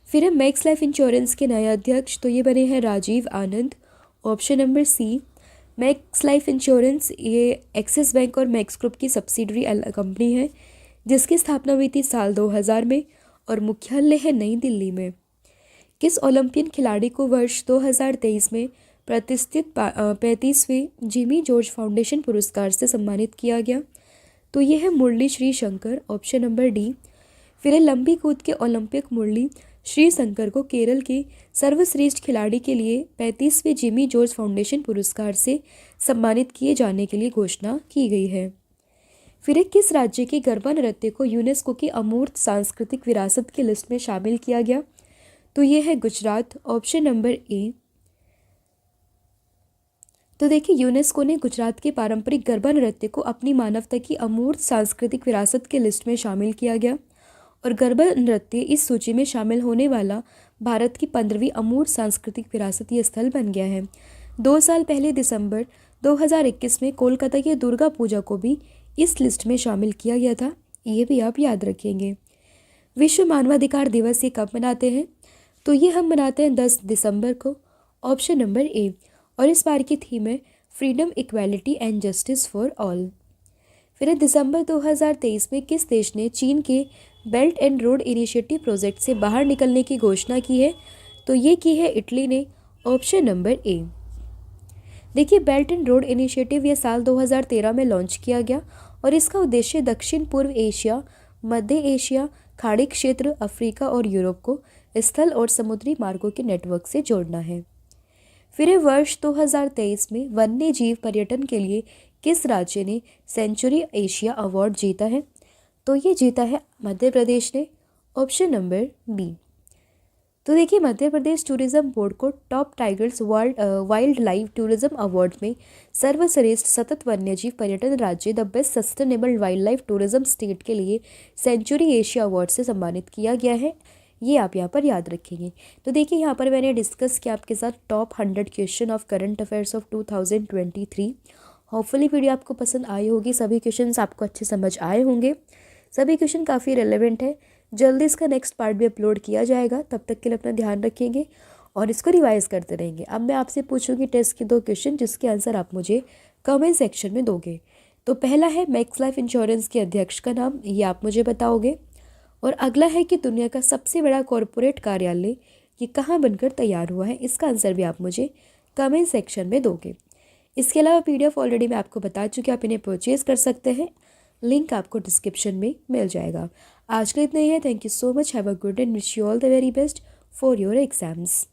फिर है मैक्स लाइफ इंश्योरेंस के नए अध्यक्ष, तो ये बने हैं Rajiv Anand. Option number C. Max Life Insurance ये एक्सिस बैंक और मैक्स ग्रुप की सब्सिडरी कंपनी है जिसकी स्थापना हुई थी साल 2000 में और मुख्यालय है नई दिल्ली में। किस ओलंपियन खिलाड़ी को वर्ष 2023 में प्रतिष्ठित 35वें जिमी जॉर्ज फाउंडेशन पुरस्कार से सम्मानित किया गया? तो ये है Murali Sreeshankar. Option number D. फिर है लंबी कूद के ओलंपिक मुरली श्रीशंकर को केरल के सर्वश्रेष्ठ खिलाड़ी के लिए 35वें जिमी जॉर्ज फाउंडेशन पुरस्कार से सम्मानित किए जाने के लिए घोषणा की गई है। फिर एक किस राज्य के गरबा नृत्य को यूनेस्को की अमूर्त सांस्कृतिक विरासत की लिस्ट में शामिल किया गया? तो ये है गुजरात। Option number A. तो देखिए यूनेस्को ने गुजरात के पारंपरिक गरबा नृत्य को अपनी मानवता की अमूर्त सांस्कृतिक विरासत के लिस्ट में शामिल किया गया और गरबा नृत्य इस सूची में शामिल होने वाला भारत की 15वीं अमूर्त सांस्कृतिक विरासतीय स्थल बन गया है। 2 साल पहले दिसंबर 2021 में कोलकाता की दुर्गा पूजा को भी इस लिस्ट में शामिल किया गया था, ये भी आप याद रखेंगे। विश्व मानवाधिकार दिवस ये कब मनाते हैं? तो ये हम मनाते हैं 10 दिसंबर को। Option number A. और इस बार की थीम है freedom equality and justice for all. फिर दिसंबर 2023 में किस देश ने चीन के belt and road initiative project से बाहर निकलने की घोषणा की है? तो ये की है इटली ने। Option number A. देखिए बेल्ट एंड रोड इनिशिएटिव ये साल 2013 में लॉन्च किया गया और इसका उद्देश्य दक्षिण पूर्व एशिया, मध्य एशिया, खाड़ी क्षेत्र, अफ्रीका और यूरोप को स्थल और समुद्री मार्गों के नेटवर्क से जोड़ना है। फिर वर्ष 2023 में वन्य जीव पर्यटन के लिए किस राज्य ने सेंचुरी एशिया अवार्ड जीता है? तो ये जीता है मध्य प्रदेश ने। Option number B. तो देखिए मध्य प्रदेश टूरिज्म बोर्ड को top tigers wildlife tourism award में सर्वश्रेष्ठ सतत वन्यजीव पर्यटन राज्य, the best sustainable wildlife tourism state के लिए सेंचुरी एशिया अवार्ड से सम्मानित किया गया है, ये आप यहाँ पर याद रखेंगे। तो देखिए यहाँ पर मैंने डिस्कस किया आपके साथ top 100 question of current affairs of 2023। Hopefully video आपको पसंद आई होगी, सभी क्वेश्चंस आपको अच्छे समझ आए होंगे, सभी क्वेश्चन काफ़ी रेलेवेंट है। जल्दी इसका नेक्स्ट पार्ट भी अपलोड किया जाएगा, तब तक के लिए अपना ध्यान रखेंगे और इसको रिवाइज करते रहेंगे। अब मैं आपसे पूछूंगी टेस्ट के 2 क्वेश्चन जिसके आंसर आप मुझे कमेंट सेक्शन में दोगे। तो पहला है मैक्स लाइफ इंश्योरेंस के अध्यक्ष का नाम, ये आप मुझे बताओगे। और अगला है कि दुनिया का सबसे बड़ा कॉरपोरेट कार्यालय ये कहाँ बनकर तैयार हुआ है, इसका आंसर भी आप मुझे कमेंट सेक्शन में दोगे। इसके अलावा PDF ऑलरेडी मैं आपको बता चुकी, आप इन्हें परचेज़ कर सकते हैं, लिंक आपको डिस्क्रिप्शन में मिल जाएगा। आज के लिए इतना ही है। Thank you so much, have a good and wish you all the very best for your exams.